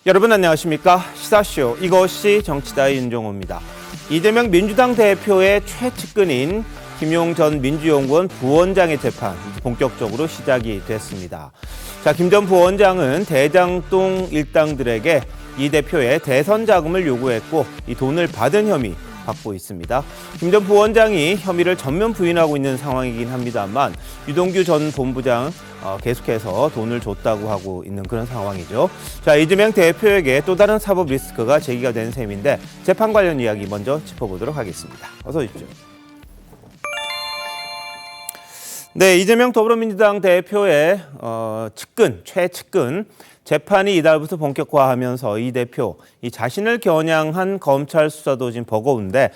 여러분 안녕하십니까? 시사쇼 이것이 정치다 윤종호입니다. 이재명 민주당 대표의 최측근인 김용 전 민주연구원 부원장의 재판 본격적으로 시작이 됐습니다. 김 전 부원장은 대장동 일당들에게 이 대표의 대선 자금을 요구했고 이 돈을 받은 혐의 받고 있습니다. 김 전 부원장이 혐의를 전면 부인하고 있는 상황이긴 합니다만 유동규 전 본부장 계속해서 돈을 줬다고 하고 있는 그런 상황이죠. 이재명 대표에게 또 다른 사법 리스크가 제기가 된 셈인데 재판 관련 이야기 먼저 짚어보도록 하겠습니다. 어서 오십시오. 네, 이재명 더불어민주당 대표의 최측근 재판이 이달부터 본격화하면서 이 대표 이 자신을 겨냥한 검찰 수사도 지금 버거운데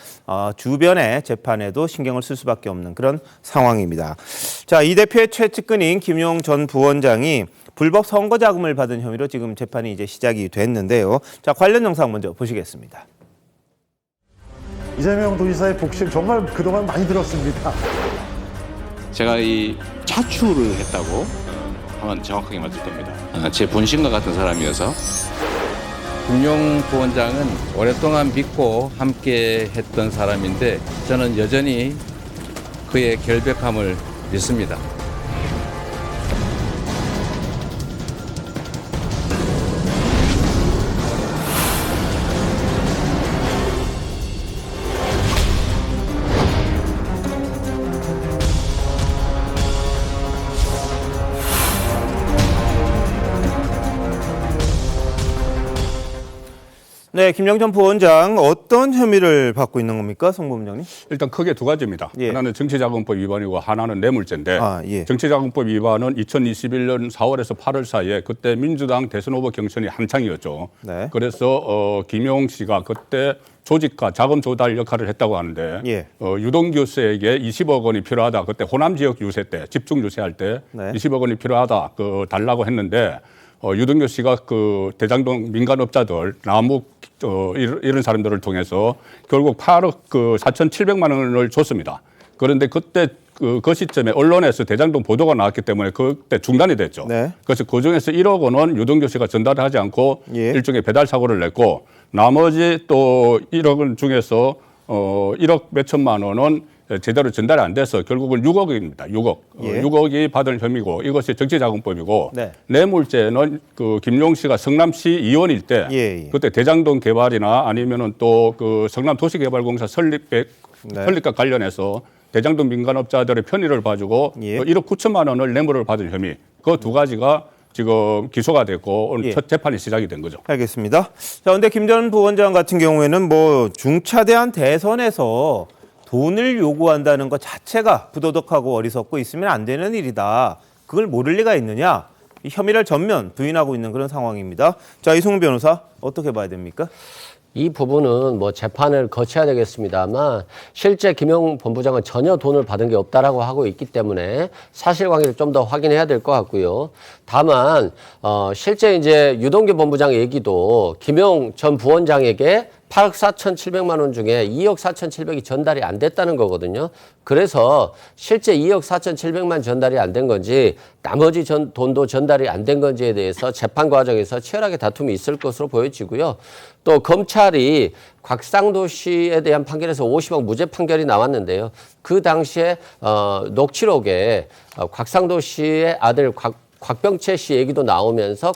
주변의 재판에도 신경을 쓸 수밖에 없는 그런 상황입니다. 이 대표의 최측근인 김용 전 부원장이 불법 선거 자금을 받은 혐의로 지금 재판이 이제 시작이 됐는데요. 관련 영상 먼저 보시겠습니다. 이재명 도지사의 복심 정말 그동안 많이 들었습니다. 제가 이 차출을 했다고 하면 정확하게 맞을 겁니다. 제 본심과 같은 사람이어서. 김용 부원장은 오랫동안 믿고 함께 했던 사람인데 저는 여전히 그의 결백함을 믿습니다. 네, 김용 전 부원장 어떤 혐의를 받고 있는 겁니까, 송 부원장님? 일단 크게 두 가지입니다. 예. 하나는 정치자금법 위반이고 하나는 뇌물죄인데 예. 정치자금법 위반은 2021년 4월에서 8월 사이에 그때 민주당 대선 후보 경선이 한창이었죠. 네. 그래서 김용 씨가 그때 조직과 자금 조달 역할을 했다고 하는데 예. 유동규 씨에게 20억 원이 필요하다. 그때 호남 지역 유세 때 집중 유세할 때 네. 20억 원이 필요하다. 달라고 했는데 유동규 씨가 그 대장동 민간업자들 남욱 이런 사람들을 통해서 결국 8억 4,700만 원을 줬습니다. 그런데 그때 그 시점에 언론에서 대장동 보도가 나왔기 때문에 그때 중단이 됐죠. 네. 그래서 그중에서 1억 원은 유동규 씨가 전달을 하지 않고 예. 일종의 배달 사고를 냈고 나머지 또 1억 원 중에서 1억 몇천만 원은 제대로 전달이 안 돼서 결국은 6억입니다. 6억. 예. 6억이 받은 혐의고 이것이 정치자금법이고 네. 뇌물죄는 김용 씨가 성남시 의원일 때 예. 그때 대장동 개발이나 아니면은 또 성남 도시개발공사 설립과 관련해서 대장동 민간업자들의 편의를 봐주고 예. 1억 9천만 원을 뇌물을 받은 혐의 그 두 가지가 지금 기소가 됐고 오늘 예. 첫 재판이 시작이 된 거죠. 알겠습니다. 그런데 김 전 부원장 같은 경우에는 중차대한 대선에서 돈을 요구한다는 것 자체가 부도덕하고 어리석고 있으면 안 되는 일이다. 그걸 모를 리가 있느냐? 이 혐의를 전면 부인하고 있는 그런 상황입니다. 이승훈 변호사 어떻게 봐야 됩니까? 이 부분은 재판을 거쳐야 되겠습니다만 실제 김용 본부장은 전혀 돈을 받은 게 없다라고 하고 있기 때문에 사실관계를 좀 더 확인해야 될 것 같고요. 다만 실제 이제 유동규 본부장 얘기도 김용 전 부원장에게 8억 4,700만 원 중에 2억 4,700이 전달이 안 됐다는 거거든요. 그래서 실제 2억 4,700만 전달이 안 된 건지 나머지 돈도 전달이 안 된 건지에 대해서 재판 과정에서 치열하게 다툼이 있을 것으로 보여지고요. 또 검찰이 곽상도 씨에 대한 판결에서 50억 무죄 판결이 나왔는데요. 그 당시에 녹취록에 곽상도 씨의 아들 곽병채 씨 얘기도 나오면서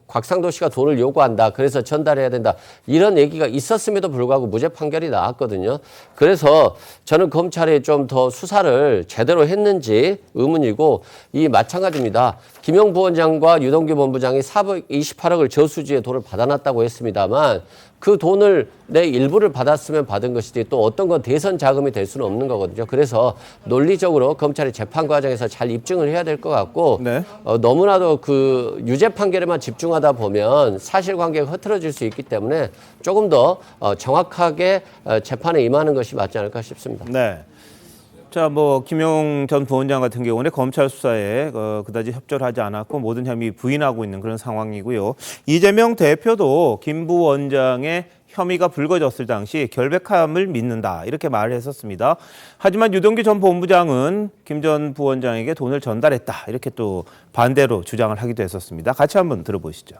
곽상도 씨가 돈을 요구한다. 그래서 전달해야 된다. 이런 얘기가 있었음에도 불구하고 무죄 판결이 나왔거든요. 그래서 저는 검찰이 좀 더 수사를 제대로 했는지 의문이고 마찬가지입니다. 김용 부원장과 유동규 본부장이 428억을 저수지에 돈을 받아놨다고 했습니다만 그 돈을 내 일부를 받았으면 받은 것이지 또 어떤 건 대선 자금이 될 수는 없는 거거든요. 그래서 논리적으로 검찰이 재판 과정에서 잘 입증을 해야 될 것 같고 네. 너무나도 유죄 판결에만 집중하다 보면 사실관계가 흐트러질 수 있기 때문에 조금 더 정확하게 재판에 임하는 것이 맞지 않을까 싶습니다. 네. 김용 전 부원장 같은 경우는 검찰 수사에 그다지 협조를 하지 않았고 모든 혐의 부인하고 있는 그런 상황이고요. 이재명 대표도 김 부원장의 혐의가 불거졌을 당시 결백함을 믿는다 이렇게 말을 했었습니다. 하지만 유동규 전 본부장은 김 전 부원장에게 돈을 전달했다 이렇게 또 반대로 주장을 하기도 했었습니다. 같이 한번 들어보시죠.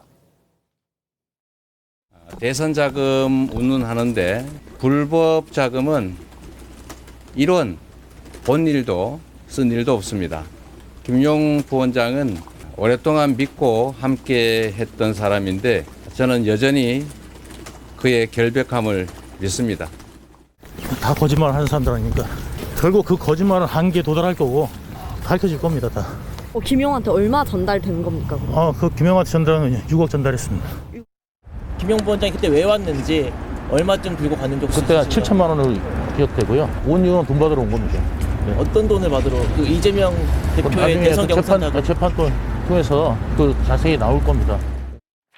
대선 자금 운운하는데 불법 자금은 1원 본 일도 쓴 일도 없습니다. 김용 부원장은 오랫동안 믿고 함께 했던 사람인데 저는 여전히 그의 결백함을 믿습니다. 다 거짓말 하는 사람들 아닙니까? 결국 그 거짓말은 한계에 도달할 거고 밝혀질 겁니다, 다. 김용한테 얼마 전달된 겁니까? 그럼? 그 김영환 전달은 6억 전달했습니다. 김용 부원장이 그때 왜 왔는지 얼마쯤 들고 갔는지 혹시 그때가 아시죠? 7천만 원을 기억되고요. 온 이유는 돈 받으러 온 겁니다. 네. 어떤 돈을 받으러 그 이재명 대표의 나중에 대선 경선 재판 통해서 그 자세히 나올 겁니다.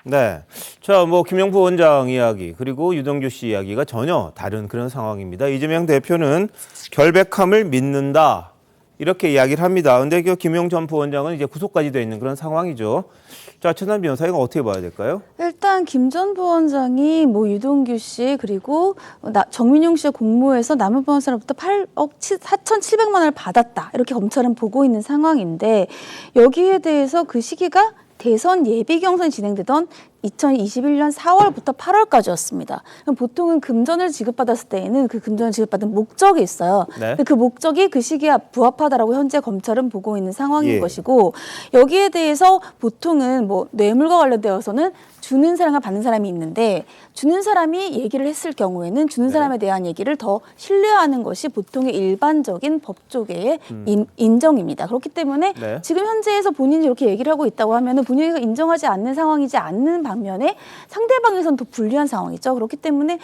네. 자, 뭐, 김용 부원장 이야기, 그리고 유동규 씨 이야기가 전혀 다른 그런 상황입니다. 이재명 대표는 결백함을 믿는다. 이렇게 이야기를 합니다. 근데 그 김용 전 부원장은 이제 구속까지 돼 있는 그런 상황이죠. 자, 최선 변호사, 이거 어떻게 봐야 될까요? 일단 김 전 부원장이 뭐 유동규 씨 그리고 정민용 씨의 공모해서 남은 변호사로부터 8억 4,700만 원을 받았다. 이렇게 검찰은 보고 있는 상황인데 여기에 대해서 그 시기가 대선 예비 경선이 진행되던 2021년 4월부터 8월까지였습니다. 보통은 금전을 지급받았을 때에는 그 금전을 지급받은 목적이 있어요. 네. 근데 그 목적이 그 시기에 부합하다라고 현재 검찰은 보고 있는 상황인 예. 것이고 여기에 대해서 보통은 뭐 뇌물과 관련되어서는 주는 사람과 받는 사람이 있는데 주는 사람이 얘기를 했을 경우에는 주는 사람에 대한 얘기를 더 신뢰하는 것이 보통의 일반적인 법조계의 인정입니다. 그렇기 때문에 네. 지금 현재에서 본인이 이렇게 얘기를 하고 있다고 하면은 본인이 인정하지 않는 상황이지 않는 반면에 상대방에서는 더 불리한 상황이죠. 그렇기 때문에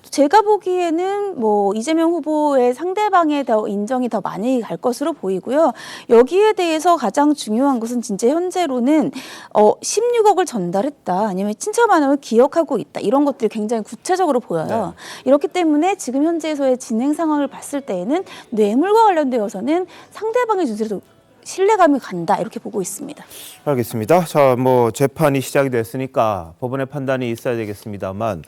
제가 보기에는 뭐 이재명 후보의 상대방에 더 인정이 더 많이 갈 것으로 보이고요. 여기에 대해서 가장 중요한 것은 진짜 현재로는 16억을 전달했다. 아니면 친척만 원을 기억하고 있다. 이런 것들이 굉장히 구체적으로 보여요. 이렇기 때문에 지금 현재에서의 진행 상황을 봤을 때에는 뇌물과 관련되어서는 상대방의 주제도 신뢰감이 간다. 이렇게 보고 있습니다. 알겠습니다. 자, 뭐 재판이 시작이 됐으니까 법원의 판단이 있어야 되겠습니다만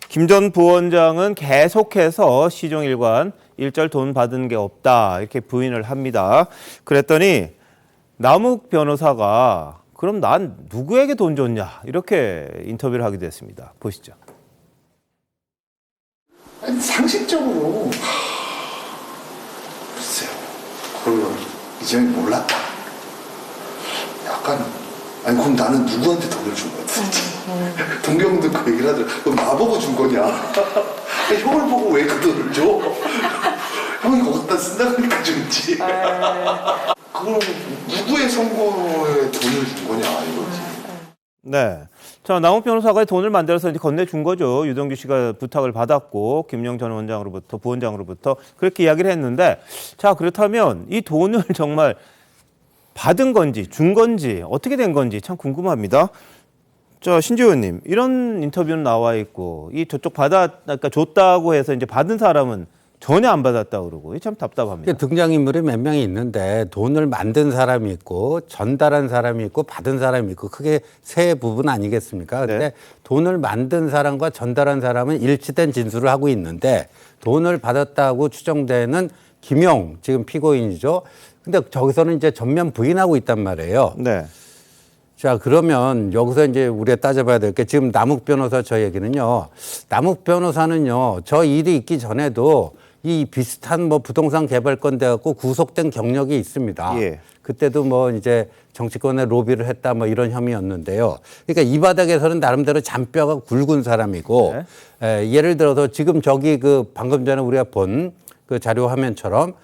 김 전 부원장은 계속해서 시종일관 일절 돈 받은 게 없다 이렇게 부인을 합니다. 그랬더니 남욱 변호사가 그럼 난 누구에게 돈 줬냐 이렇게 인터뷰를 하게 됐습니다. 보시죠. 아니, 상식적으로 글쎄요. 그걸 이제는 몰랐다. 약간 아니 그럼 나는 누구한테 돈을 준 거야 도대체. 동경도 그 얘기를 하더라. 그럼 나보고 준 거냐. 아니, 형을 보고 왜 그 돈을 줘. 형이 거기다 쓴다니까 줬지. 그럼 누구의 선거에 돈을 준 거냐 이거지. 네. 자, 남욱 변호사가 돈을 만들어서 이제 건네준 거죠. 유동규 씨가 부탁을 받았고 김용 전 원장으로부터 부원장으로부터 그렇게 이야기를 했는데 자, 그렇다면 이 돈을 정말 받은 건지 준 건지 어떻게 된 건지 참 궁금합니다. 자, 신지호님 이런 인터뷰는 나와 있고 이 저쪽 그러니까 줬다고 해서 이제 받은 사람은 전혀 안 받았다고 그러고 이게 참 답답합니다. 등장인물이 몇 명이 있는데 돈을 만든 사람이 있고 전달한 사람이 있고 받은 사람이 있고 크게 세 부분 아니겠습니까? 근데 네. 돈을 만든 사람과 전달한 사람은 일치된 진술을 하고 있는데 돈을 받았다고 추정되는 김용 지금 피고인이죠. 근데 저기서는 이제 전면 부인하고 있단 말이에요. 네. 자, 그러면 여기서 이제 우리가 따져봐야 될 게 지금 남욱 변호사 저 얘기는요. 남욱 변호사는요. 저 일이 있기 전에도 이 비슷한 뭐 부동산 개발권 돼갖고 구속된 경력이 있습니다. 예. 그때도 뭐 이제 정치권에 로비를 했다 뭐 이런 혐의였는데요. 그러니까 이 바닥에서는 나름대로 잔뼈가 굵은 사람이고 예를 들어서 지금 저기 그 방금 전에 우리가 본 그 자료 화면처럼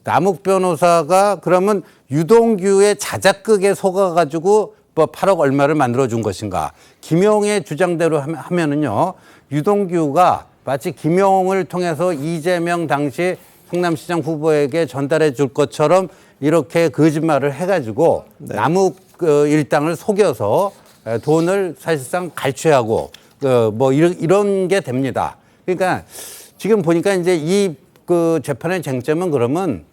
남욱 변호사가 그러면 유동규의 자작극에 속아가지고 뭐 8억 얼마를 만들어준 것인가. 김용의 주장대로 하면은요. 유동규가 마치 김용을 통해서 이재명 당시 성남시장 후보에게 전달해 줄 것처럼 이렇게 거짓말을 해가지고 남욱 일당을 속여서 돈을 사실상 갈취하고 뭐 이런 게 됩니다. 그러니까 지금 보니까 이제 이 그 재판의 쟁점은 그러면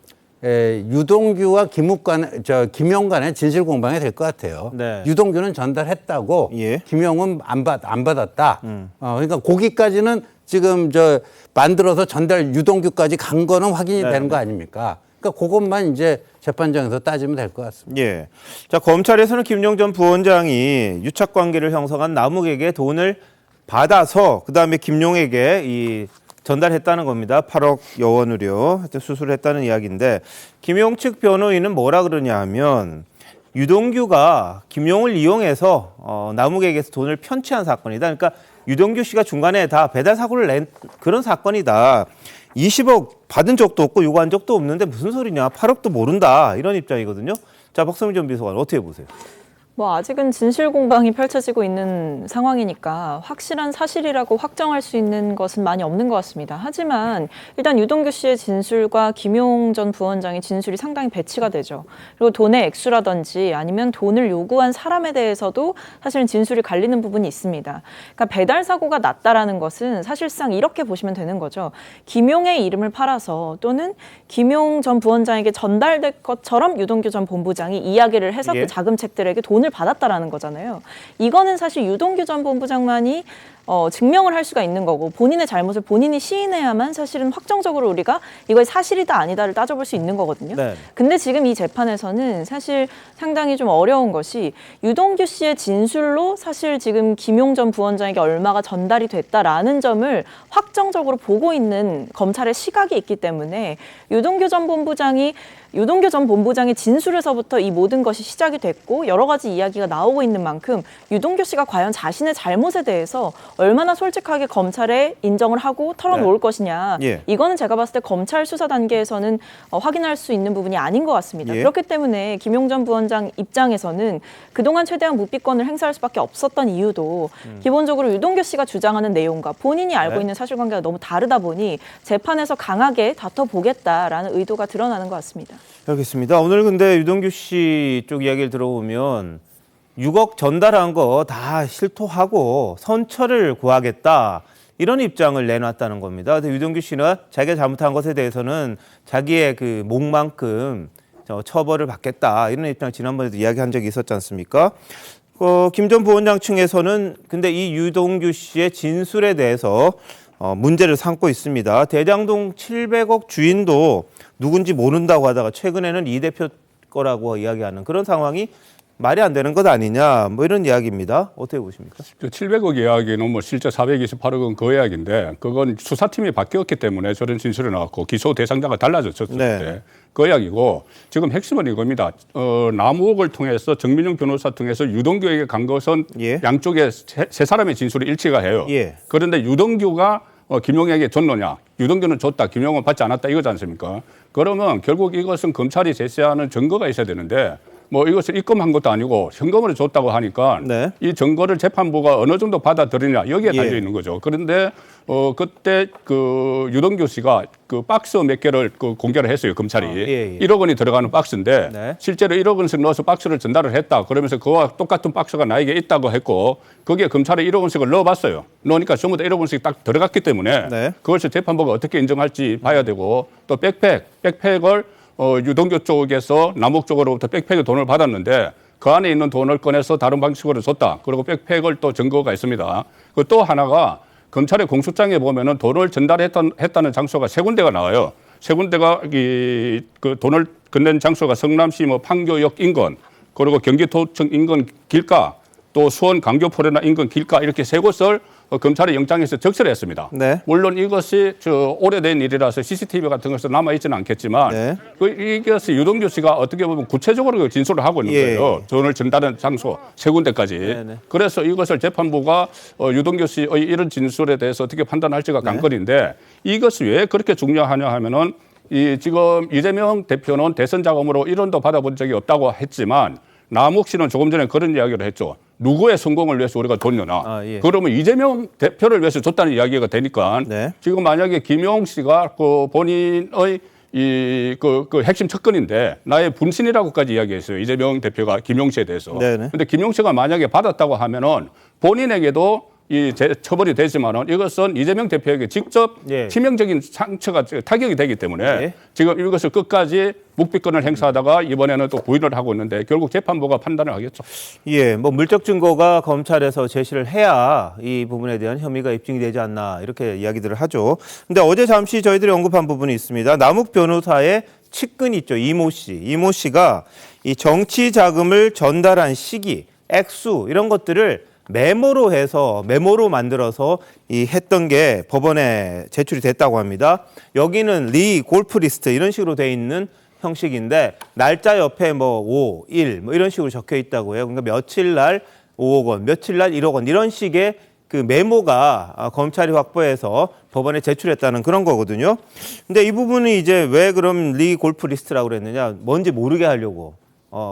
유동규와 김용 간의 진실 공방이 될 것 같아요. 네. 유동규는 전달했다고 예. 김용은 안 받았다. 그러니까 거기까지는 지금 저 만들어서 전달 유동규까지 간 거는 확인이 되는 거 아닙니까? 그러니까 그것만 이제 재판장에서 따지면 될 것 같습니다. 예. 자, 검찰에서는 김용 전 부원장이 유착 관계를 형성한 남욱에게 돈을 받아서 그다음에 김용에게 이 전달했다는 겁니다. 8억 여원을요. 하여튼 수수를 했다는 이야기인데 김용 측 변호인은 뭐라 그러냐 하면 유동규가 김용을 이용해서 남욱에게서 돈을 편취한 사건이다. 그러니까 유동규 씨가 중간에 다 배달 사고를 낸 그런 사건이다. 20억 받은 적도 없고 요구한 적도 없는데 무슨 소리냐. 8억도 모른다. 이런 입장이거든요. 자, 박성민 전 비서관 어떻게 보세요? 뭐 아직은 진실 공방이 펼쳐지고 있는 상황이니까 확실한 사실이라고 확정할 수 있는 것은 많이 없는 것 같습니다. 하지만 일단 유동규 씨의 진술과 김용 전 부원장의 진술이 상당히 배치가 되죠. 그리고 돈의 액수라든지 아니면 돈을 요구한 사람에 대해서도 사실은 진술이 갈리는 부분이 있습니다. 그러니까 배달 사고가 났다라는 것은 사실상 이렇게 보시면 되는 거죠. 김용의 이름을 팔아서 또는 김용 전 부원장에게 전달될 것처럼 유동규 전 본부장이 이야기를 해서 그 자금책들에게 돈을 받았다라는 거잖아요. 이거는 사실 유동규 전 본부장만이 증명을 할 수가 있는 거고 본인의 잘못을 본인이 시인해야만 사실은 확정적으로 우리가 이거의 사실이다 아니다를 따져볼 수 있는 거거든요. 네. 근데 지금 이 재판에서는 사실 상당히 좀 어려운 것이 유동규 씨의 진술로 사실 지금 김용 전 부원장에게 얼마가 전달이 됐다라는 점을 확정적으로 보고 있는 검찰의 시각이 있기 때문에 유동규 전 본부장의 진술에서부터 이 모든 것이 시작이 됐고 여러 가지 이야기가 나오고 있는 만큼 유동규 씨가 과연 자신의 잘못에 대해서 얼마나 솔직하게 검찰에 인정을 하고 털어놓을 것이냐. 이거는 제가 봤을 때 검찰 수사 단계에서는 확인할 수 있는 부분이 아닌 것 같습니다. 그렇기 때문에 김용 전 부원장 입장에서는 그동안 최대한 묵비권을 행사할 수밖에 없었던 이유도 기본적으로 유동규 씨가 주장하는 내용과 본인이 알고 있는 사실관계가 너무 다르다 보니 재판에서 강하게 다퉈보겠다라는 의도가 드러나는 것 같습니다. 알겠습니다. 오늘 근데 유동규 씨 쪽 이야기를 들어보면 6억 전달한 거 다 실토하고 선처를 구하겠다 이런 입장을 내놨다는 겁니다. 그래서 유동규 씨는 자기가 잘못한 것에 대해서는 자기의 그 목만큼 처벌을 받겠다 이런 입장을 지난번에도 이야기한 적이 있었지 않습니까? 김 전 부원장 층에서는 근데 이 유동규 씨의 진술에 대해서 문제를 삼고 있습니다. 대장동 700억 주인도 누군지 모른다고 하다가 최근에는 이 대표 거라고 이야기하는 그런 상황이 말이 안 되는 것 아니냐 뭐 이런 이야기입니다. 어떻게 보십니까? 700억 이야기는 뭐 실제 428억은 그 이야기인데 그건 수사팀이 바뀌었기 때문에 저런 진술이 나왔고 기소 대상자가 달라졌을 때 그 이야기고 지금 핵심은 이겁니다. 남욱을 통해서 정민용 변호사 통해서 유동규에게 간 것은 양쪽에 세 사람의 진술이 일치가 해요. 그런데 유동규가 김용에게 줬느냐? 유동규는 줬다. 김용은 받지 않았다. 이거지 않습니까? 그러면 결국 이것은 검찰이 제시하는 증거가 있어야 되는데 뭐 이것을 입금한 것도 아니고 현금으로 줬다고 하니까 이 증거를 재판부가 어느 정도 받아들이냐 여기에 달려 있는 거죠. 그런데 그때 그 유동규 씨가 그 박스 몇 개를 공개를 했어요. 검찰이 1억 원이 들어가는 박스인데 실제로 1억 원씩 넣어서 박스를 전달을 했다. 그러면서 그와 똑같은 박스가 나에게 있다고 했고 거기에 검찰이 1억 원씩을 넣어봤어요. 넣으니까 전부 다 1억 원씩 딱 들어갔기 때문에 그것을 재판부가 어떻게 인정할지 봐야 되고 또 백팩을 유동규 쪽에서 남욱 쪽으로부터 백팩의 돈을 받았는데 그 안에 있는 돈을 꺼내서 다른 방식으로 줬다. 그리고 백팩을 또 증거가 있습니다. 그 또 하나가 검찰의 공소장에 보면은 돈을 전달했다는 장소가 세 군데가 나와요. 세 군데가 그 돈을 건넨 장소가 성남시 뭐 판교역 인근 그리고 경기도청 인근 길가 또 수원 강교포레나 인근 길가 이렇게 세 곳을 검찰의 영장에서 적시를 했습니다. 물론 이것이 오래된 일이라서 CCTV 같은 것은 남아있지는 않겠지만 이것이 유동규 씨가 어떻게 보면 구체적으로 진술을 하고 있는 거예요. 돈을 전달한 장소 세 군데까지. 그래서 이것을 재판부가 유동규 씨의 이런 진술에 대해서 어떻게 판단할지가 관건인데 이것이 왜 그렇게 중요하냐 하면은 지금 이재명 대표는 대선 자금으로 1원도 받아본 적이 없다고 했지만 남욱 씨는 조금 전에 그런 이야기를 했죠. 누구의 성공을 위해서 우리가 돈 내나. 그러면 이재명 대표를 위해서 줬다는 이야기가 되니까 지금 만약에 김용 씨가 그 본인의 그 핵심 척근인데 나의 분신이라고까지 이야기했어요. 이재명 대표가 김용 씨에 대해서. 그런데 김용 씨가 만약에 받았다고 하면은 본인에게도 처벌이 되지만은 이것은 이재명 대표에게 직접 치명적인 상처가 타격이 되기 때문에 지금 이것을 끝까지 묵비권을 행사하다가 이번에는 또 부인을 하고 있는데 결국 재판부가 판단을 하겠죠. 뭐 물적 증거가 검찰에서 제시를 해야 이 부분에 대한 혐의가 입증이 되지 않나 이렇게 이야기들을 하죠. 근데 어제 잠시 저희들이 언급한 부분이 있습니다. 남욱 변호사의 측근 있죠. 이모 씨. 이모 씨가 이 정치 자금을 전달한 시기, 액수 이런 것들을 메모로 해서 메모로 만들어서 이 했던 게 법원에 제출이 됐다고 합니다. 여기는 리 골프 리스트 이런 식으로 돼 있는 형식인데 날짜 옆에 뭐 5, 1 뭐 이런 식으로 적혀 있다고 해요. 그러니까 며칠 날 5억 원, 며칠 날 1억 원 이런 식의 그 메모가 검찰이 확보해서 법원에 제출했다는 그런 거거든요. 근데 이 부분은 이제 왜 그럼 리 골프 리스트라고 그랬느냐, 뭔지 모르게 하려고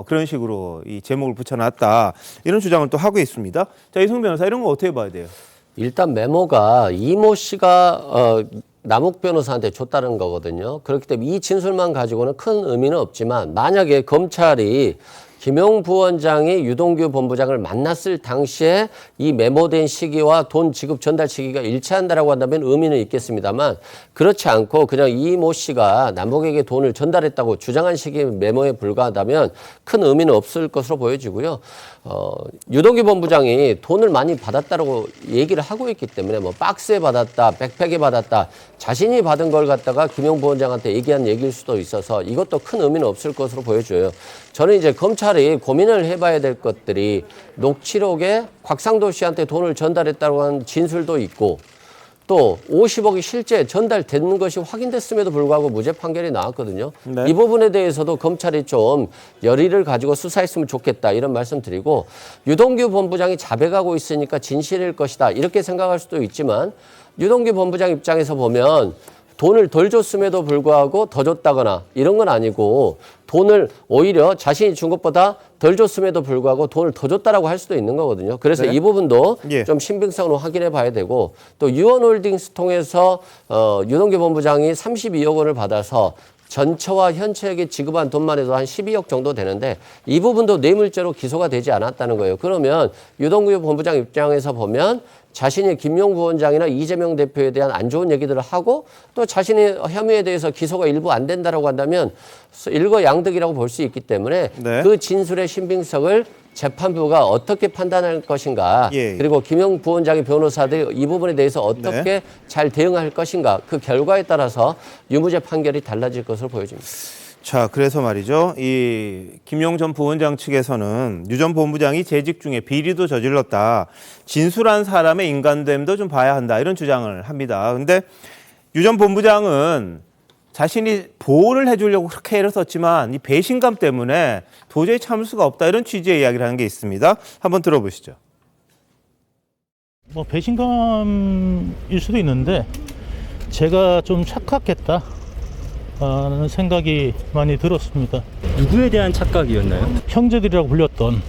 그런 식으로 이 제목을 붙여놨다 이런 주장을 또 하고 있습니다. 자, 이승훈 변호사 이런 거 어떻게 봐야 돼요? 일단 메모가 이모 씨가 남욱 변호사한테 줬다는 거거든요. 그렇기 때문에 이 진술만 가지고는 큰 의미는 없지만 만약에 검찰이 김용 부원장이 유동규 본부장을 만났을 당시에 이 메모된 시기와 돈 지급 전달 시기가 일치한다라고 한다면 의미는 있겠습니다만 그렇지 않고 그냥 이모 씨가 남욱에게 돈을 전달했다고 주장한 시기 메모에 불과하다면 큰 의미는 없을 것으로 보여지고요. 유동규 본부장이 돈을 많이 받았다라고 얘기를 하고 있기 때문에 뭐 박스에 받았다, 백팩에 받았다, 자신이 받은 걸 갖다가 김용 부원장한테 얘기한 얘기일 수도 있어서 이것도 큰 의미는 없을 것으로 보여져요. 저는 이제 검찰이 고민을 해봐야 될 것들이 녹취록에 곽상도 씨한테 돈을 전달했다고 하는 진술도 있고 또 50억이 실제 전달된 것이 확인됐음에도 불구하고 무죄 판결이 나왔거든요. 네. 이 부분에 대해서도 검찰이 좀 열의를 가지고 수사했으면 좋겠다 이런 말씀 드리고 유동규 본부장이 자백하고 있으니까 진실일 것이다 이렇게 생각할 수도 있지만 유동규 본부장 입장에서 보면 돈을 덜 줬음에도 불구하고 더 줬다거나 이런 건 아니고 돈을 오히려 자신이 준 것보다 덜 줬음에도 불구하고 돈을 더 줬다라고 할 수도 있는 거거든요. 그래서 네. 이 부분도 예. 좀 신빙성으로 확인해 봐야 되고 또 유원홀딩스 통해서 유동규 본부장이 32억 원을 받아서 전처와 현처에게 지급한 돈만 해도 한 12억 정도 되는데 이 부분도 뇌물죄로 기소가 되지 않았다는 거예요. 그러면 유동규 본부장 입장에서 보면 자신이 김용 부원장이나 이재명 대표에 대한 안 좋은 얘기들을 하고 또 자신의 혐의에 대해서 기소가 일부 안 된다라고 한다면 일거양득이라고 볼 수 있기 때문에 네. 그 진술의 신빙성을 재판부가 어떻게 판단할 것인가 예. 그리고 김용 부원장의 변호사들이 이 부분에 대해서 어떻게 네. 잘 대응할 것인가 그 결과에 따라서 유무죄 판결이 달라질 것으로 보여집니다. 자, 그래서 말이죠. 이 김용 전 부원장 측에서는 유 전 본부장이 재직 중에 비리도 저질렀다. 진술한 사람의 인간됨도 좀 봐야 한다. 이런 주장을 합니다. 근데 유 전 본부장은 자신이 보호를 해주려고 그렇게 애를 썼지만 이 배신감 때문에 도저히 참을 수가 없다. 이런 취지의 이야기를 하는 게 있습니다. 한번 들어보시죠. 뭐 배신감일 수도 있는데 제가 좀 착각했다. 라는 생각이 많이 들었습니다. 누구에 대한 착각이었나요? 형제들이라고 불렸던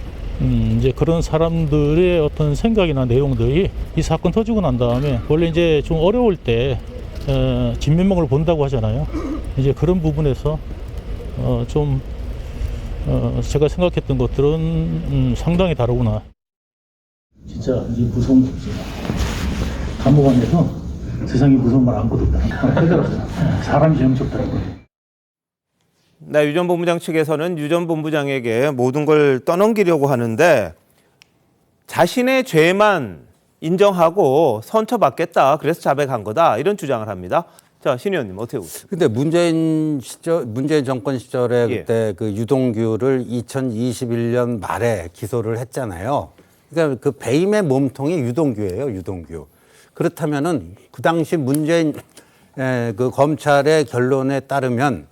이제 그런 사람들의 어떤 생각이나 내용들이 이 사건 터지고 난 다음에 원래 이제 좀 어려울 때 진면목을 본다고 하잖아요. 이제 그런 부분에서 좀 제가 생각했던 것들은 상당히 다르구나. 진짜 이제 무서운 거지. 감옥 안에서 세상에 무서운 말 아무것도 없다. 사람이 제일 무섭더라고요. 네, 유 전 본부장 측에서는 유 전 본부장에게 모든 걸 떠넘기려고 하는데 자신의 죄만 인정하고 선처받겠다. 그래서 자백한 거다. 이런 주장을 합니다. 자, 신 의원님 어떻게 보세요? 근데 문재인 정권 시절에 예. 그때 그 유동규를 2021년 말에 기소를 했잖아요. 그러니까 그 배임의 몸통이 유동규예요, 유동규. 그렇다면은 그 당시 문재인 그 검찰의 결론에 따르면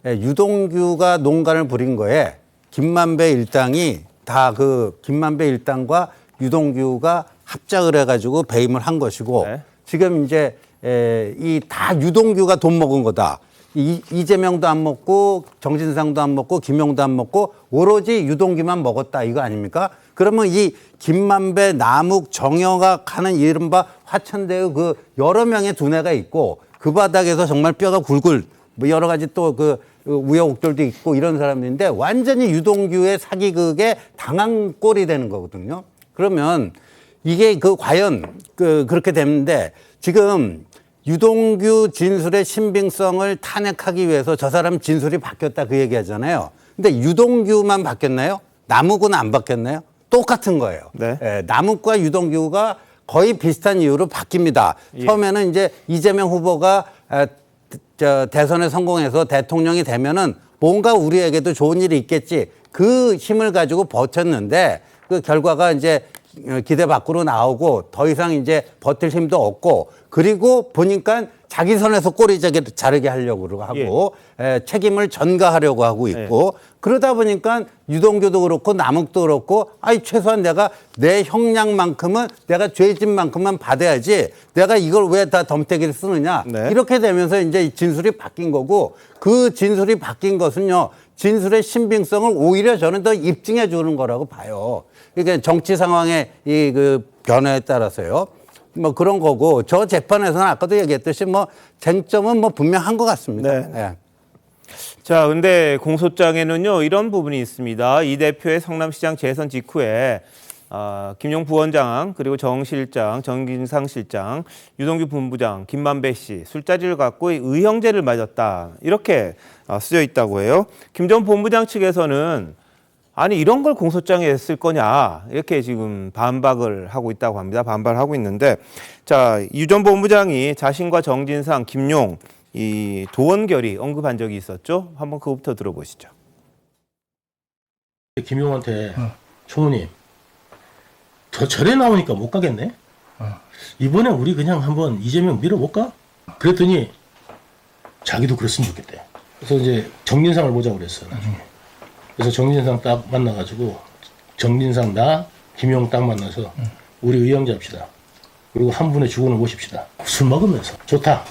유동규가 농간을 부린 거에 김만배 일당이 다 그 김만배 일당과 유동규가 합작을 해가지고 배임을 한 것이고 네. 지금 이제 이 다 유동규가 돈 먹은 거다. 이재명도 안 먹고 정진상도 안 먹고 김용도 안 먹고 오로지 유동규만 먹었다 이거 아닙니까? 그러면 이 김만배, 남욱, 정영학 하는 이른바 화천대유 그 여러 명의 두뇌가 있고 그 바닥에서 정말 뼈가 굴굴 뭐 여러 가지 또 그 우여곡절도 있고 이런 사람들인데 완전히 유동규의 사기극에 당한 꼴이 되는 거거든요. 그러면 이게 그 과연 그렇게 되는데 지금 유동규 진술의 신빙성을 탄핵하기 위해서 저 사람 진술이 바뀌었다 그 얘기 하잖아요. 근데 유동규만 바뀌었나요? 남욱은 안 바뀌었나요? 똑같은 거예요. 네. 남욱과 유동규가 거의 비슷한 이유로 바뀝니다. 예. 처음에는 이제 이재명 후보가 대선에 성공해서 대통령이 되면은 뭔가 우리에게도 좋은 일이 있겠지. 그 힘을 가지고 버텼는데 그 결과가 이제 기대 밖으로 나오고 더 이상 이제 버틸 힘도 없고 그리고 보니까 자기 선에서 꼬리 자르게 하려고 하고 책임을 전가하려고 하고 있고 그러다 보니까 유동규도 그렇고 남욱도 그렇고 아이 최소한 내가 내 형량만큼은 내가 죄진 만큼만 받아야지 내가 이걸 왜 다 덤태기를 쓰느냐 이렇게 되면서 이제 진술이 바뀐 거고 그 진술이 바뀐 것은요 진술의 신빙성을 오히려 저는 더 입증해 주는 거라고 봐요. 그러니까 정치 상황의 이 그 변화에 따라서요. 뭐 그런 거고 저 재판에서는 아까도 얘기했듯이 뭐 쟁점은 뭐 분명한 것 같습니다. 네. 자, 근데 공소장에는요 이런 부분이 있습니다. 이 대표의 성남시장 재선 직후에 김용 부원장 그리고 정 실장, 정진상 실장, 유동규 본부장, 김만배 씨 술자리를 갖고 의형제를 맞았다 이렇게 쓰여 있다고 해요. 김 전 본부장 측에서는 아니 이런 걸 공소장에 쓸 거냐 이렇게 지금 반박을 하고 있다고 합니다. 반발하고 있는데 자, 유 전 본부장이 자신과 정진상, 김용 이 도원결의 언급한 적이 있었죠. 한번 그거부터 들어보시죠. 김용한테 총무님 저 절에 나오니까 못 가겠네. 이번에 우리 그냥 한번 이재명 밀어볼까? 그랬더니 자기도 그랬으면 좋겠대. 그래서 이제 정진상을 보자고 그랬어 나중에. 그래서 정진상 딱 만나가지고 정진상 나 김용 딱 만나서 우리 의형제 합시다. 그리고 한 분의 주군을 모십시다. 술 먹으면서 좋다.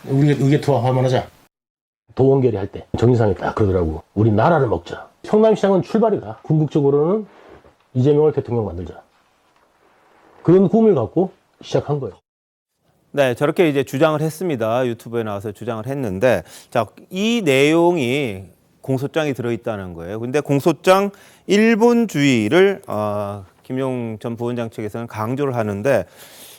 우리 의기투합하면 하자. 도원결의 할 때 정진상이 딱 그러더라고. 우리 나라를 먹자. 성남시장은 출발이다. 궁극적으로는 이재명을 대통령 만들자. 그런 꿈을 갖고 시작한 거예요. 네, 저렇게 이제 주장을 했습니다. 유튜브에 나와서 주장을 했는데, 자, 이 내용이 공소장이 들어있다는 거예요. 근데 공소장 일본주의를 김용 전 부원장 측에서는 강조를 하는데,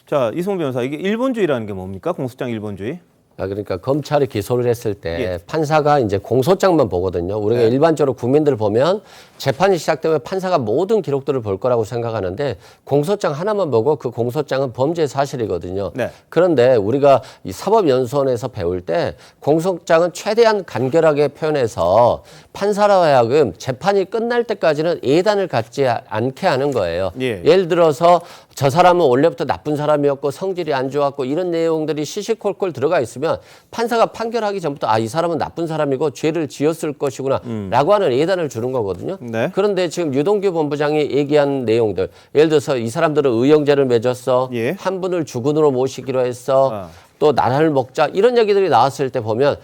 자, 이승훈 변호사, 이게 일본주의라는 게 뭡니까? 공소장 일본주의? 그러니까 검찰이 기소를 했을 때 판사가 이제 공소장만 보거든요. 우리가 일반적으로 국민들 보면 재판이 시작되면 판사가 모든 기록들을 볼 거라고 생각하는데 공소장 하나만 보고 그 공소장은 범죄 사실이거든요. 그런데 우리가 이 사법연수원에서 배울 때 공소장은 최대한 간결하게 표현해서 판사로 하여금 재판이 끝날 때까지는 예단을 갖지 않게 하는 거예요. 예를 들어서 저 사람은 원래부터 나쁜 사람이었고 성질이 안 좋았고 이런 내용들이 시시콜콜 들어가 있으면 판사가 판결하기 전부터 이 사람은 나쁜 사람이고 죄를 지었을 것이구나 라고 하는 예단을 주는 거거든요. 그런데 지금 유동규 본부장이 얘기한 내용들 예를 들어서 이 사람들은 의형제를 맺었어. 한 분을 주군으로 모시기로 했어. 또 나라를 먹자 이런 얘기들이 나왔을 때 보면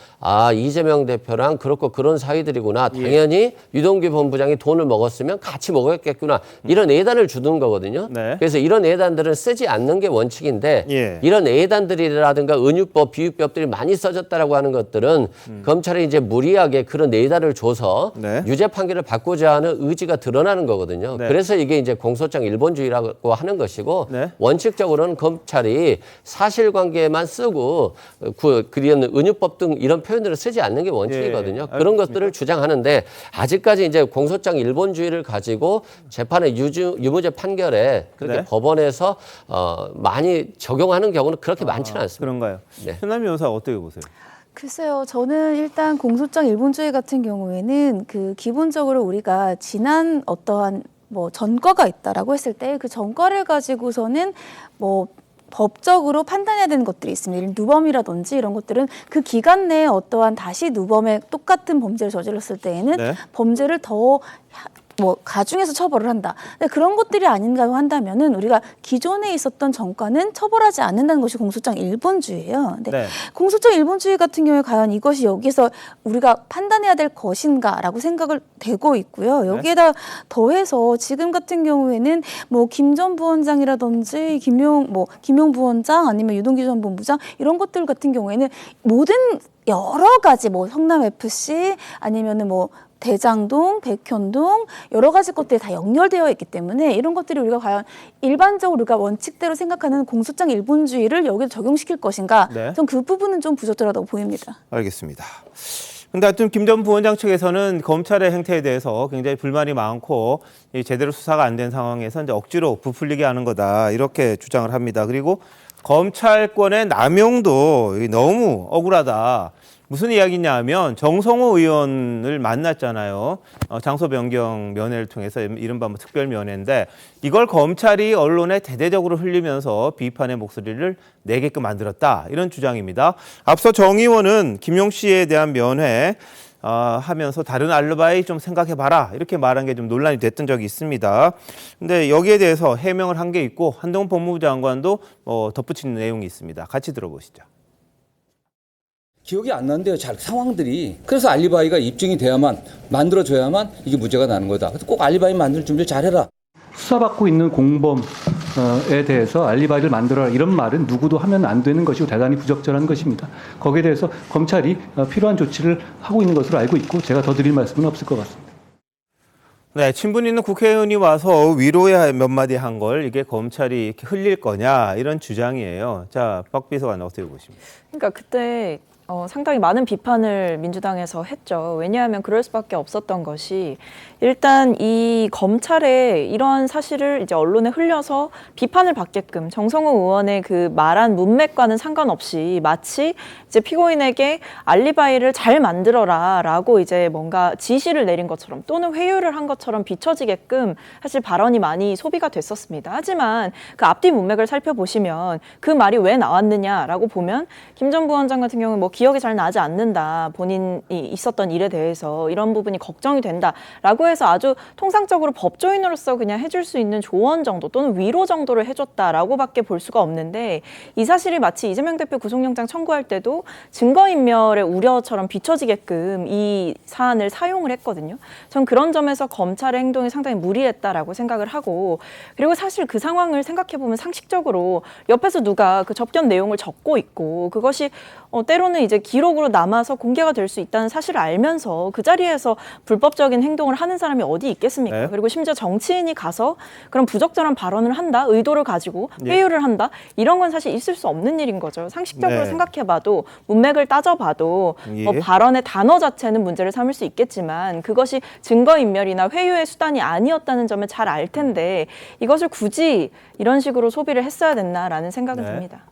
이재명 대표랑 그렇고 그런 사이들이구나. 당연히 유동규 본부장이 돈을 먹었으면 같이 먹었겠구나. 이런 예단을 주는 거거든요. 그래서 이런 예단들은 쓰지 않는 게 원칙인데 이런 예단들이라든가 은유법, 비유법들이 많이 써졌다라고 하는 것들은 검찰이 이제 무리하게 그런 예단을 줘서 유죄 판결을 받고자 하는 의지가 드러나는 거거든요. 그래서 이게 이제 공소장 일본주의라고 하는 것이고 원칙적으로는 검찰이 사실관계만 쓰고 그런 은유법 등 이런 표현들을 쓰지 않는 게 원칙이거든요. 그런 것들을 주장하는데 아직까지 이제 공소장 일본주의를 가지고 재판의 유무죄 판결에 그렇게 법원에서 많이 적용하는 경우는 그렇게 많지는 않습니다. 그런가요? 현남 변호사 어떻게 보세요? 글쎄요, 저는 일단 공소장 일본주의 같은 경우에는 그 기본적으로 우리가 지난 어떠한 뭐 전과가 있다라고 했을 때 그 전과를 가지고서는 뭐 법적으로 판단해야 되는 것들이 있습니다. 예를 들면 누범이라든지 이런 것들은 그 기간 내에 어떠한 다시 누범에 똑같은 범죄를 저질렀을 때에는 범죄를 더 가중해서 처벌을 한다. 근데 그런 것들이 아닌가 한다면은 우리가 기존에 있었던 전과는 처벌하지 않는다는 것이 공소장 일본주의예요. 근데 공소장 일본주의 같은 경우에 과연 이것이 여기서 우리가 판단해야 될 것인가라고 생각을 되고 있고요. 여기에다 더해서 지금 같은 경우에는 뭐 김 전 부원장이라든지 김용 부원장 아니면 유동규 전 본부장 이런 것들 같은 경우에는 모든 여러 가지 뭐 성남 FC 아니면은 뭐 대장동, 백현동 여러 가지 것들이 다 연결되어 있기 때문에 이런 것들이 우리가 과연 일반적으로 우리가 원칙대로 생각하는 공소장 일본주의를 여기서 적용시킬 것인가? 전 그 부분은 좀 부족하다고 보입니다. 알겠습니다. 근데 하여튼 김 전 부원장 측에서는 검찰의 행태에 대해서 굉장히 불만이 많고 제대로 수사가 안 된 상황에서 이제 억지로 부풀리게 하는 거다 이렇게 주장을 합니다. 그리고 검찰권의 남용도 너무 억울하다. 무슨 이야기냐면 정성호 의원을 만났잖아요. 장소 변경 면회를 통해서 이른바 특별 면회인데 이걸 검찰이 언론에 대대적으로 흘리면서 비판의 목소리를 내게끔 만들었다. 이런 주장입니다. 앞서 정 의원은 김용 씨에 대한 면회 하면서 다른 알리바이 좀 생각해봐라 이렇게 말한 게 좀 논란이 됐던 적이 있습니다. 근데 여기에 대해서 해명을 한 게 있고 한동훈 법무부 장관도 덧붙이는 내용이 있습니다. 같이 들어보시죠. 기억이 안 나는데요. 잘 상황들이. 그래서 알리바이가 입증이 돼야만 만들어져야만 이게 문제가 나는 거다. 그래서 꼭 알리바이 만들 준비를 잘해라. 수사받고 있는 공범에 대해서 알리바이를 만들어라 이런 말은 누구도 하면 안 되는 것이고 대단히 부적절한 것입니다. 거기에 대해서 검찰이 필요한 조치를 하고 있는 것으로 알고 있고 제가 더 드릴 말씀은 없을 것 같습니다. 네, 친분 있는 국회의원이 와서 위로의 몇 마디 한 걸 이게 검찰이 이렇게 흘릴 거냐 이런 주장이에요. 자, 박 비서관 어떻게 보십니까? 그러니까 그때 상당히 많은 비판을 민주당에서 했죠. 왜냐하면 그럴 수밖에 없었던 것이 일단 이 검찰의 이러한 사실을 이제 언론에 흘려서 비판을 받게끔 정성호 의원의 그 말한 문맥과는 상관없이 마치 이제 피고인에게 알리바이를 잘 만들어라라고 이제 뭔가 지시를 내린 것처럼 또는 회유를 한 것처럼 비춰지게끔 사실 발언이 많이 소비가 됐었습니다. 하지만 그 앞뒤 문맥을 살펴보시면 그 말이 왜 나왔느냐라고 보면 김 전 부원장 같은 경우는 뭐 기억이 잘 나지 않는다. 본인이 있었던 일에 대해서 이런 부분이 걱정이 된다라고 해서 아주 통상적으로 법조인으로서 그냥 해줄 수 있는 조언 정도 또는 위로 정도를 해줬다라고밖에 볼 수가 없는데 이 사실이 마치 이재명 대표 구속영장 청구할 때도 증거인멸의 우려처럼 비춰지게끔 이 사안을 사용을 했거든요. 전 그런 점에서 검찰의 행동이 상당히 무리했다라고 생각을 하고 그리고 사실 그 상황을 생각해보면 상식적으로 옆에서 누가 그 접견 내용을 적고 있고 그것이 때로는 이제 기록으로 남아서 공개가 될 수 있다는 사실을 알면서 그 자리에서 불법적인 행동을 하는 사람이 어디 있겠습니까? 네. 그리고 심지어 정치인이 가서 그런 부적절한 발언을 한다, 의도를 가지고 회유를 한다, 이런 건 사실 있을 수 없는 일인 거죠. 상식적으로 생각해봐도 문맥을 따져봐도 발언의 단어 자체는 문제를 삼을 수 있겠지만 그것이 증거인멸이나 회유의 수단이 아니었다는 점을 잘 알 텐데 이것을 굳이 이런 식으로 소비를 했어야 됐나라는 생각은 듭니다.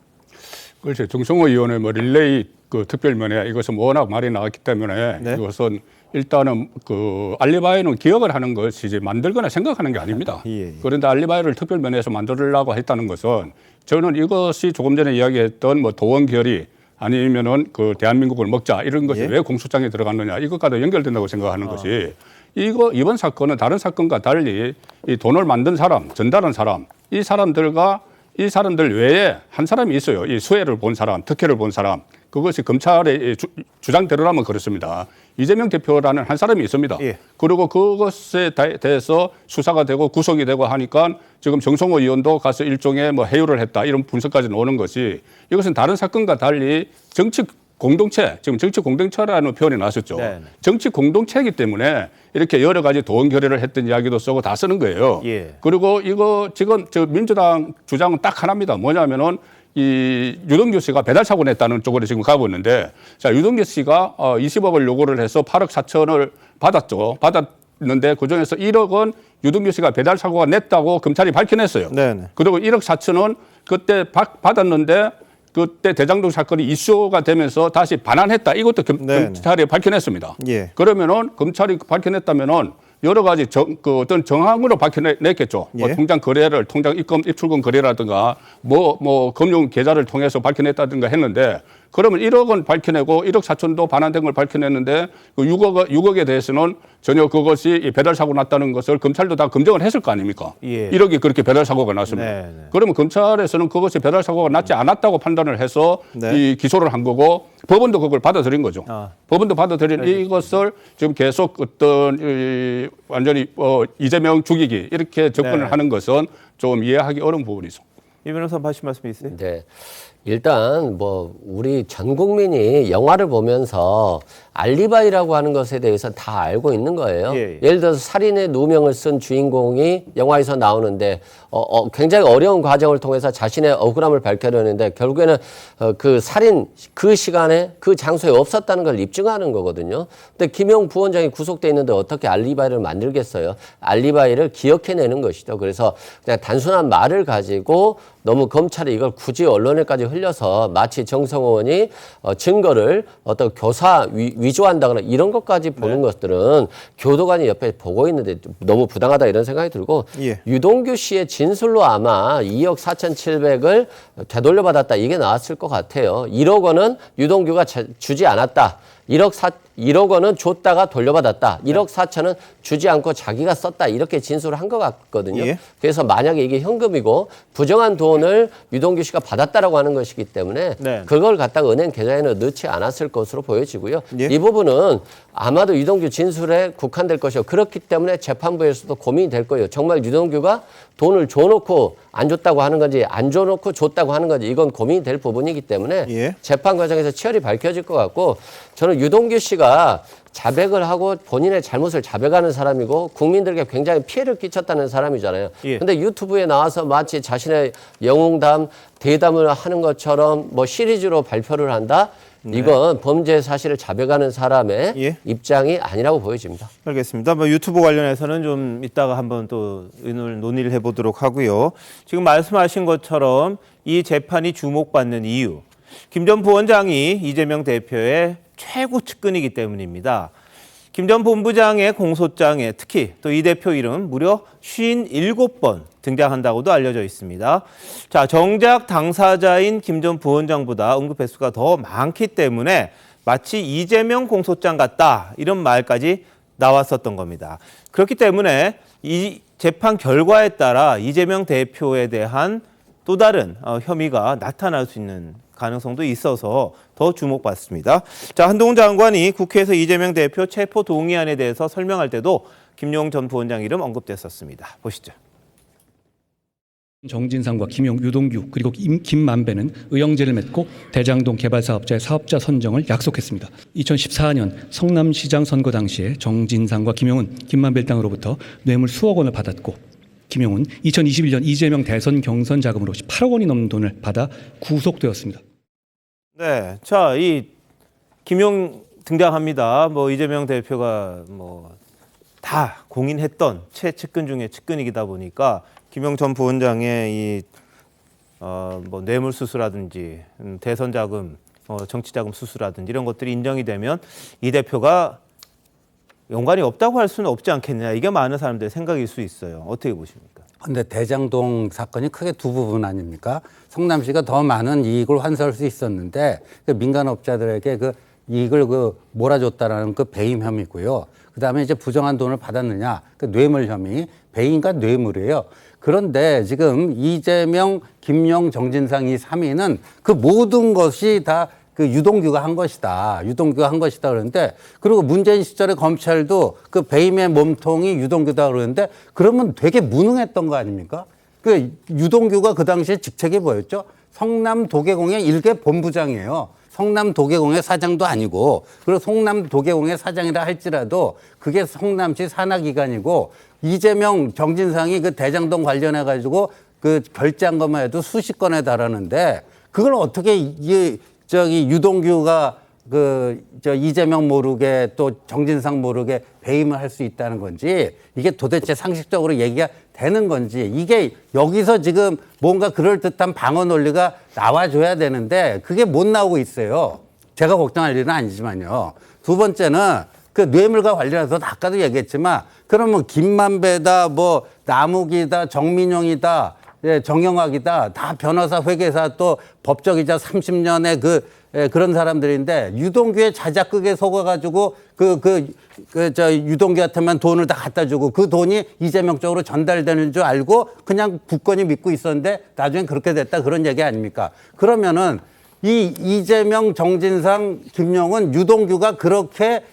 그렇죠. 정성호 의원의 뭐 릴레이 그 특별면회 이것은 워낙 말이 나왔기 때문에 이것은 일단은 그 알리바이는 기억을 하는 것이 이제 만들거나 생각하는 게 아닙니다. 그런데 알리바이를 특별면회에서 만들려고 했다는 것은 저는 이것이 조금 전에 이야기했던 뭐 도원 결의 아니면은 그 대한민국을 먹자 이런 것이 왜 공소장에 들어갔느냐 이것과도 연결된다고 생각하는 것이 이번 사건은 다른 사건과 달리 이 돈을 만든 사람, 전달한 사람, 이 사람들 외에 한 사람이 있어요. 이 수혜를 본 사람, 특혜를 본 사람. 그것이 검찰의 주장대로라면 그렇습니다. 이재명 대표라는 한 사람이 있습니다. 그리고 그것에 대해서 수사가 되고 구속이 되고 하니까 지금 정성호 의원도 가서 일종의 뭐 해유를 했다 이런 분석까지 나오는 것이 이것은 다른 사건과 달리 정치 공동체, 지금 정치 공동체라는 표현이 나왔었죠. 정치 공동체이기 때문에 이렇게 여러 가지 도원 결의를 했던 이야기도 쓰고 다 쓰는 거예요. 그리고 이거 지금 저 민주당 주장은 딱 하나입니다. 뭐냐면은 이 유동규 씨가 배달 사고 냈다는 쪽으로 지금 가고 있는데 자, 유동규 씨가 20억을 요구를 해서 8억 4천을 받았죠. 받았는데 그중에서 1억은 유동규 씨가 배달 사고가 냈다고 검찰이 밝혀냈어요. 그리고 1억 4천은 그때 받았는데 그때 대장동 사건이 이슈가 되면서 다시 반환했다. 이것도 검찰이 밝혀냈습니다. 그러면은 검찰이 밝혀냈다면은 여러 가지 어떤 정황으로 밝혀냈겠죠. 뭐 통장 거래를, 통장 입출금 거래라든가 뭐 금융 계좌를 통해서 밝혀냈다든가 했는데 그러면 1억은 밝혀내고 1억 4천도 반환된 걸 밝혀냈는데 그 6억에 대해서는 전혀 그것이 배달 사고 났다는 것을 검찰도 다 검증을 했을 거 아닙니까? 1억이 그렇게 배달 사고가 났습니다. 그러면 검찰에서는 그것이 배달 사고가 났지 않았다고 판단을 해서 이 기소를 한 거고 법원도 그걸 받아들인 거죠. 법원도 받아들인 이것을 지금 계속 어떤 완전히 이재명 죽이기 이렇게 접근을 하는 것은 좀 이해하기 어려운 부분이 있습니다. 이 변호사 하실 말씀 있어요? 네. 일단 뭐 우리 전 국민이 영화를 보면서 알리바이라고 하는 것에 대해서 다 알고 있는 거예요. 예를 들어서 살인의 누명을 쓴 주인공이 영화에서 나오는데 굉장히 어려운 과정을 통해서 자신의 억울함을 밝혀내는데 결국에는 그 살인 그 시간에 그 장소에 없었다는 걸 입증하는 거거든요. 근데 김용 부원장이 구속돼 있는데 어떻게 알리바이를 만들겠어요? 알리바이를 기억해내는 것이죠. 그래서 그냥 단순한 말을 가지고 너무 검찰이 이걸 굳이 언론에까지 흘려서 마치 정성호 의원이 증거를 어떤 교사 위조한다거나 이런 것까지 보는 것들은 교도관이 옆에 보고 있는데 너무 부당하다 이런 생각이 들고 유동규 씨의 진술로 아마 2억 4,700을 되돌려받았다 이게 나왔을 것 같아요. 1억 원은 유동규가 주지 않았다. 1억 원은 줬다가 돌려받았다. 1억 4천은 주지 않고 자기가 썼다. 이렇게 진술을 한 것 같거든요. 그래서 만약에 이게 현금이고 부정한 돈을 유동규 씨가 받았다라고 하는 것이기 때문에 그걸 갖다가 은행 계좌에는 넣지 않았을 것으로 보여지고요. 이 부분은 아마도 유동규 진술에 국한될 것이고 그렇기 때문에 재판부에서도 고민이 될 거예요. 정말 유동규가 돈을 줘놓고 안 줬다고 하는 건지 안 줘놓고 줬다고 하는 건지 이건 고민이 될 부분이기 때문에 재판 과정에서 치열히 밝혀질 것 같고 저는 유동규 씨가 자백을 하고 본인의 잘못을 자백하는 사람이고 국민들에게 굉장히 피해를 끼쳤다는 사람이잖아요. 근데 유튜브에 나와서 마치 자신의 영웅담, 대담을 하는 것처럼 뭐 시리즈로 발표를 한다? 이건 범죄 사실을 자백하는 사람의 입장이 아니라고 보여집니다. 알겠습니다. 뭐 유튜브 관련해서는 좀 이따가 한번 또 논의를 해보도록 하고요. 지금 말씀하신 것처럼 이 재판이 주목받는 이유, 김 전 부원장이 이재명 대표의 최고 측근이기 때문입니다. 김 전 본부장의 공소장에 특히 또 이 대표 이름 무려 57번 등장한다고도 알려져 있습니다. 자, 정작 당사자인 김 전 부원장보다 언급 횟수가 더 많기 때문에 마치 이재명 공소장 같다 이런 말까지 나왔었던 겁니다. 그렇기 때문에 이 재판 결과에 따라 이재명 대표에 대한 또 다른 혐의가 나타날 수 있는 가능성도 있어서 더 주목받습니다. 자, 한동훈 장관이 국회에서 이재명 대표 체포 동의안에 대해서 설명할 때도 김용 전 부원장 이름 언급됐었습니다. 보시죠. 정진상과 김용, 유동규 그리고 김만배는 의형제를 맺고 대장동 개발사업자의 사업자 선정을 약속했습니다. 2014년 성남시장 선거 당시에 정진상과 김용은 김만배 일당으로부터 뇌물 수억 원을 받았고 김용은 2021년 이재명 대선 경선 자금으로 8억 원이 넘는 돈을 받아 구속되었습니다. 네, 자, 이 김용 등장합니다. 뭐 이재명 대표가 뭐 다 공인했던 최측근 중에 측근이다 보니까 김용 전 부원장의 이 뭐 뇌물 수수라든지 대선 자금, 정치 자금 수수라든지 이런 것들이 인정이 되면 이 대표가 연관이 없다고 할 수는 없지 않겠느냐. 이게 많은 사람들의 생각일 수 있어요. 어떻게 보십니까? 근데 대장동 사건이 크게 두 부분 아닙니까? 성남시가 더 많은 이익을 환수할 수 있었는데 그 민간업자들에게 그 이익을 몰아줬다라는 그 배임 혐의고요. 그다음에 이제 부정한 돈을 받았느냐, 그 뇌물 혐의, 배임과 뇌물이에요. 그런데 지금 이재명, 김용, 정진상 이 3인은 그 모든 것이 다 그 유동규가 한 것이다. 유동규가 한 것이다 그러는데 그리고 문재인 시절에 검찰도 그 배임의 몸통이 유동규다 그러는데 그러면 되게 무능했던 거 아닙니까? 그 유동규가 그 당시에 직책이 뭐였죠? 성남도계공의 일개 본부장이에요. 성남도계공의 사장도 아니고 그리고 성남도계공의 사장이라 할지라도 그게 성남시 산하기관이고 이재명, 정진상이 그 대장동 관련해 가지고 그 결제한 것만 해도 수십 건에 달하는데 그걸 어떻게 유동규가 이재명 모르게 또 정진상 모르게 배임을 할 수 있다는 건지 이게 도대체 상식적으로 얘기가 되는 건지 이게 여기서 지금 뭔가 그럴듯한 방어 논리가 나와줘야 되는데 그게 못 나오고 있어요. 제가 걱정할 일은 아니지만요. 두 번째는 그 뇌물과 관련해서 아까도 얘기했지만 그러면 김만배다 뭐 남욱이다 정민용이다 정영학이다 다 변호사 회계사 또 법적이자 30년의 그런 사람들인데 유동규의 자작극에 속아가지고 유동규한테만 돈을 다 갖다 주고 그 돈이 이재명 쪽으로 전달되는 줄 알고 그냥 굳건히 믿고 있었는데 나중엔 그렇게 됐다 그런 얘기 아닙니까? 그러면은 이 이재명, 정진상, 김용은 유동규가 그렇게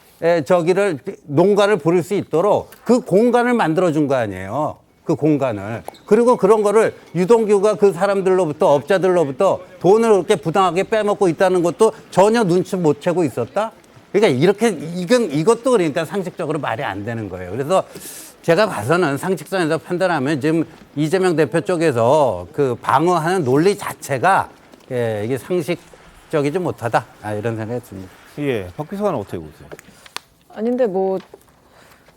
농가를 부릴 수 있도록 그 공간을 만들어준 거 아니에요. 그 공간을. 그리고 그런 거를 유동규가 그 사람들로부터 업자들로부터 돈을 그렇게 부당하게 빼먹고 있다는 것도 전혀 눈치 못 채고 있었다? 그러니까 이것도 그러니까 상식적으로 말이 안 되는 거예요. 그래서 제가 봐서는 상식선에서 판단하면 지금 이재명 대표 쪽에서 그 방어하는 논리 자체가 이게 상식적이지 못하다. 이런 생각이 듭니다. 예, 박 비서관은 어떻게 보세요? 아닌데 뭐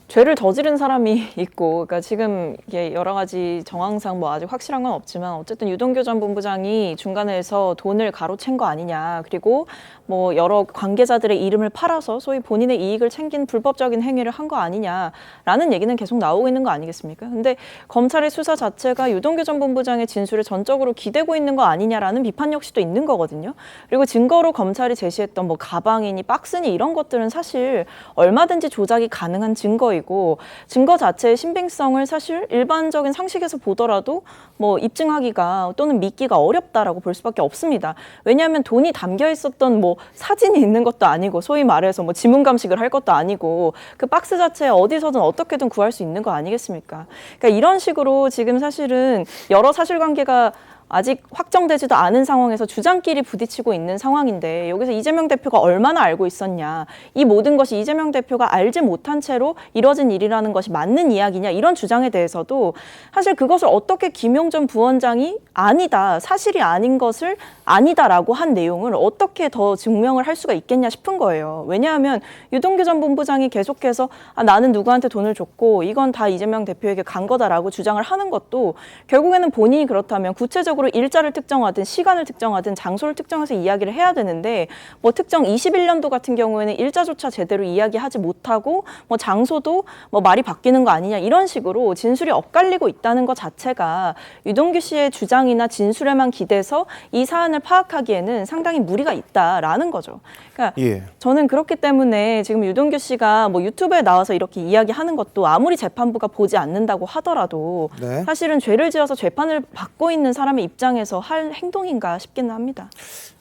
죄를 저지른 사람이 있고, 그러니까 지금 이게 여러 가지 정황상 뭐 아직 확실한 건 없지만 어쨌든 유동규 전 본부장이 중간에서 돈을 가로챈 거 아니냐, 그리고 뭐 여러 관계자들의 이름을 팔아서 소위 본인의 이익을 챙긴 불법적인 행위를 한 거 아니냐라는 얘기는 계속 나오고 있는 거 아니겠습니까? 근데 검찰의 수사 자체가 유동규 전 본부장의 진술에 전적으로 기대고 있는 거 아니냐라는 비판 역시도 있는 거거든요. 그리고 증거로 검찰이 제시했던 뭐 가방이니 박스니 이런 것들은 사실 얼마든지 조작이 가능한 증거이고, 증거 자체의 신빙성을 사실 일반적인 상식에서 보더라도 뭐 입증하기가 또는 믿기가 어렵다라고 볼 수밖에 없습니다. 왜냐하면 돈이 담겨 있었던 뭐 사진이 있는 것도 아니고, 소위 말해서 뭐 지문 감식을 할 것도 아니고, 그 박스 자체에 어디서든 어떻게든 구할 수 있는 거 아니겠습니까? 그러니까 이런 식으로 지금 사실은 여러 사실관계가 아직 확정되지도 않은 상황에서 주장끼리 부딪히고 있는 상황인데, 여기서 이재명 대표가 얼마나 알고 있었냐, 이 모든 것이 이재명 대표가 알지 못한 채로 이뤄진 일이라는 것이 맞는 이야기냐, 이런 주장에 대해서도 사실 그것을 어떻게 김용 전 부원장이 아니다, 사실이 아닌 것을 아니다라고 한 내용을 어떻게 더 증명을 할 수가 있겠냐 싶은 거예요. 왜냐하면 유동규 전 본부장이 계속해서 나는 누구한테 돈을 줬고 이건 다 이재명 대표에게 간 거다라고 주장을 하는 것도 결국에는 본인이 그렇다면 구체적으로 일자를 특정하든 시간을 특정하든 장소를 특정해서 이야기를 해야 되는데, 뭐 특정 21년도 같은 경우에는 일자조차 제대로 이야기하지 못하고 뭐 장소도 뭐 말이 바뀌는 거 아니냐, 이런 식으로 진술이 엇갈리고 있다는 것 자체가 유동규 씨의 주장이나 진술에만 기대서 이 사안을 파악하기에는 상당히 무리가 있다라는 거죠. 그러니까 저는 그렇기 때문에 지금 유동규 씨가 뭐 유튜브에 나와서 이렇게 이야기하는 것도 아무리 재판부가 보지 않는다고 하더라도 사실은 죄를 지어서 재판을 받고 있는 사람의 입장에서 할 행동인가 싶기는 합니다.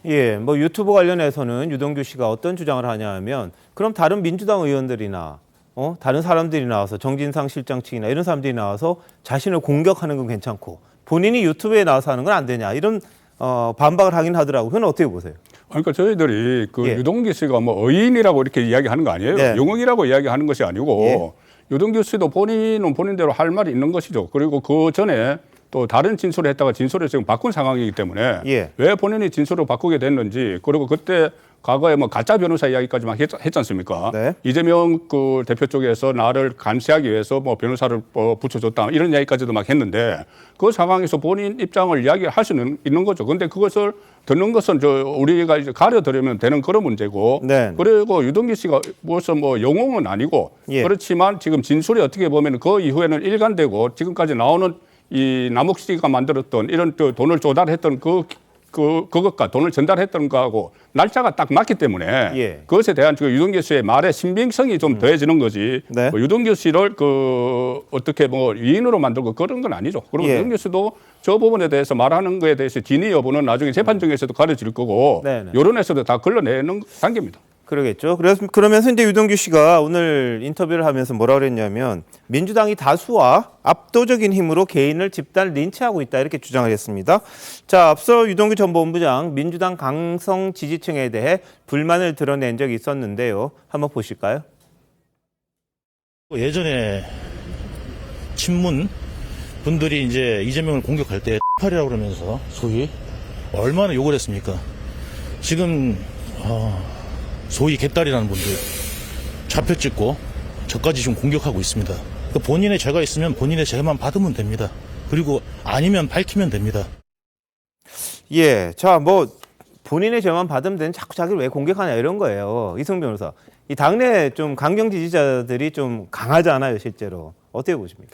예, 뭐 유튜브 관련해서는 유동규 씨가 어떤 주장을 하냐 하면, 그럼 다른 민주당 의원들이나 다른 사람들이 나와서 정진상 실장 측이나 이런 사람들이 나와서 자신을 공격하는 건 괜찮고 본인이 유튜브에 나와서 하는 건 안 되냐, 이런 반박을 하긴 하더라고요. 그건 어떻게 보세요? 그러니까 저희들이 그 유동규 씨가 뭐 의인이라고 이렇게 이야기하는 거 아니에요? 영웅이라고 이야기하는 것이 아니고 유동규 씨도 본인은 본인대로 할 말이 있는 것이죠. 그리고 그 전에 또 다른 진술을 했다가 진술을 지금 바꾼 상황이기 때문에 왜 본인이 진술을 바꾸게 됐는지, 그리고 그때 과거에 뭐 가짜 변호사 이야기까지 막 했지 않습니까? 이재명 그 대표 쪽에서 나를 감시하기 위해서 뭐 변호사를 붙여줬다, 이런 이야기까지도 막 했는데, 그 상황에서 본인 입장을 이야기할 수는 있는 거죠. 근데 그것을 듣는 것은 우리가 이제 가려드리면 되는 그런 문제고, 그리고 유동규 씨가 무슨 뭐 영웅은 아니고 그렇지만 지금 진술이 어떻게 보면 그 이후에는 일관되고, 지금까지 나오는 이 남욱 씨가 만들었던 이런 돈을 조달했던 그것과 돈을 전달했던 거하고 날짜가 딱 맞기 때문에 그것에 대한 유동규 씨의 말의 신빙성이 좀 더해지는 거지. 뭐 유동규 씨를 어떻게 뭐 위인으로 만들고 그런 건 아니죠. 그리고 유동규 씨도 저 부분에 대해서 말하는 거에 대해서 진위 여부는 나중에 재판정에서도 가려질 거고 여론에서도 다 걸러내는 단계입니다. 그러겠죠. 그러면서 이제 유동규 씨가 오늘 인터뷰를 하면서 뭐라 그랬냐면, 민주당이 다수와 압도적인 힘으로 개인을 집단 린치하고 있다, 이렇게 주장을 했습니다. 자, 앞서 유동규 전 본부장 민주당 강성 지지층에 대해 불만을 드러낸 적이 있었는데요. 한번 보실까요? 예전에 친문 분들이 이제 이재명을 공격할 때 X팔이라고 그러면서 소위 얼마나 욕을 했습니까? 지금 소위 개딸이라는 분들 좌표 찍고 저까지 지금 공격하고 있습니다. 그러니까 본인의 죄가 있으면 본인의 죄만 받으면 됩니다. 그리고 아니면 밝히면 됩니다. 자, 뭐 본인의 죄만 받으면 되는, 자꾸 자기를 왜 공격하냐, 이런 거예요. 이승 변호사, 이 당내 좀 강경 지지자들이 좀 강하잖아요, 실제로. 어떻게 보십니까?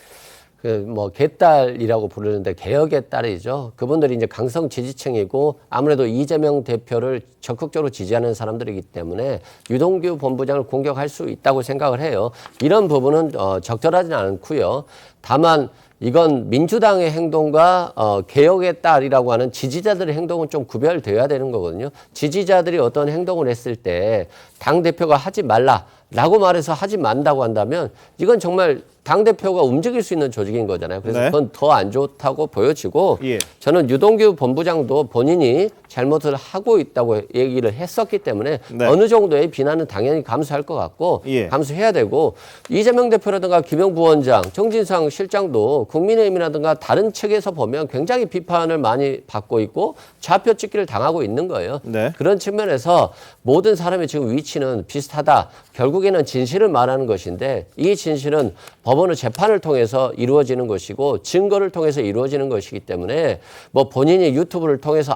뭐 개딸이라고 부르는데 개혁의 딸이죠. 그분들이 이제 강성 지지층이고 아무래도 이재명 대표를 적극적으로 지지하는 사람들이기 때문에 유동규 본부장을 공격할 수 있다고 생각을 해요. 이런 부분은 적절하지는 않고요. 다만 이건 민주당의 행동과 개혁의 딸이라고 하는 지지자들의 행동은 좀 구별되어야 되는 거거든요. 지지자들이 어떤 행동을 했을 때 당대표가 하지 말라라고 말해서 하지 말라고 한다면 이건 정말 당대표가 움직일 수 있는 조직인 거잖아요. 그래서 그건 더 안 좋다고 보여지고 저는 유동규 본부장도 본인이 잘못을 하고 있다고 얘기를 했었기 때문에 어느 정도의 비난은 당연히 감수할 것 같고 감수해야 되고, 이재명 대표라든가 김용 부원장, 정진상 실장도 국민의힘이라든가 다른 측에서 보면 굉장히 비판을 많이 받고 있고 좌표 찍기를 당하고 있는 거예요. 그런 측면에서 모든 사람의 지금 위치는 비슷하다. 결국 결국에는 진실을 말하는 것인데 이 진실은 법원의 재판을 통해서 이루어지는 것이고 증거를 통해서 이루어지는 것이기 때문에 뭐 본인이 유튜브를 통해서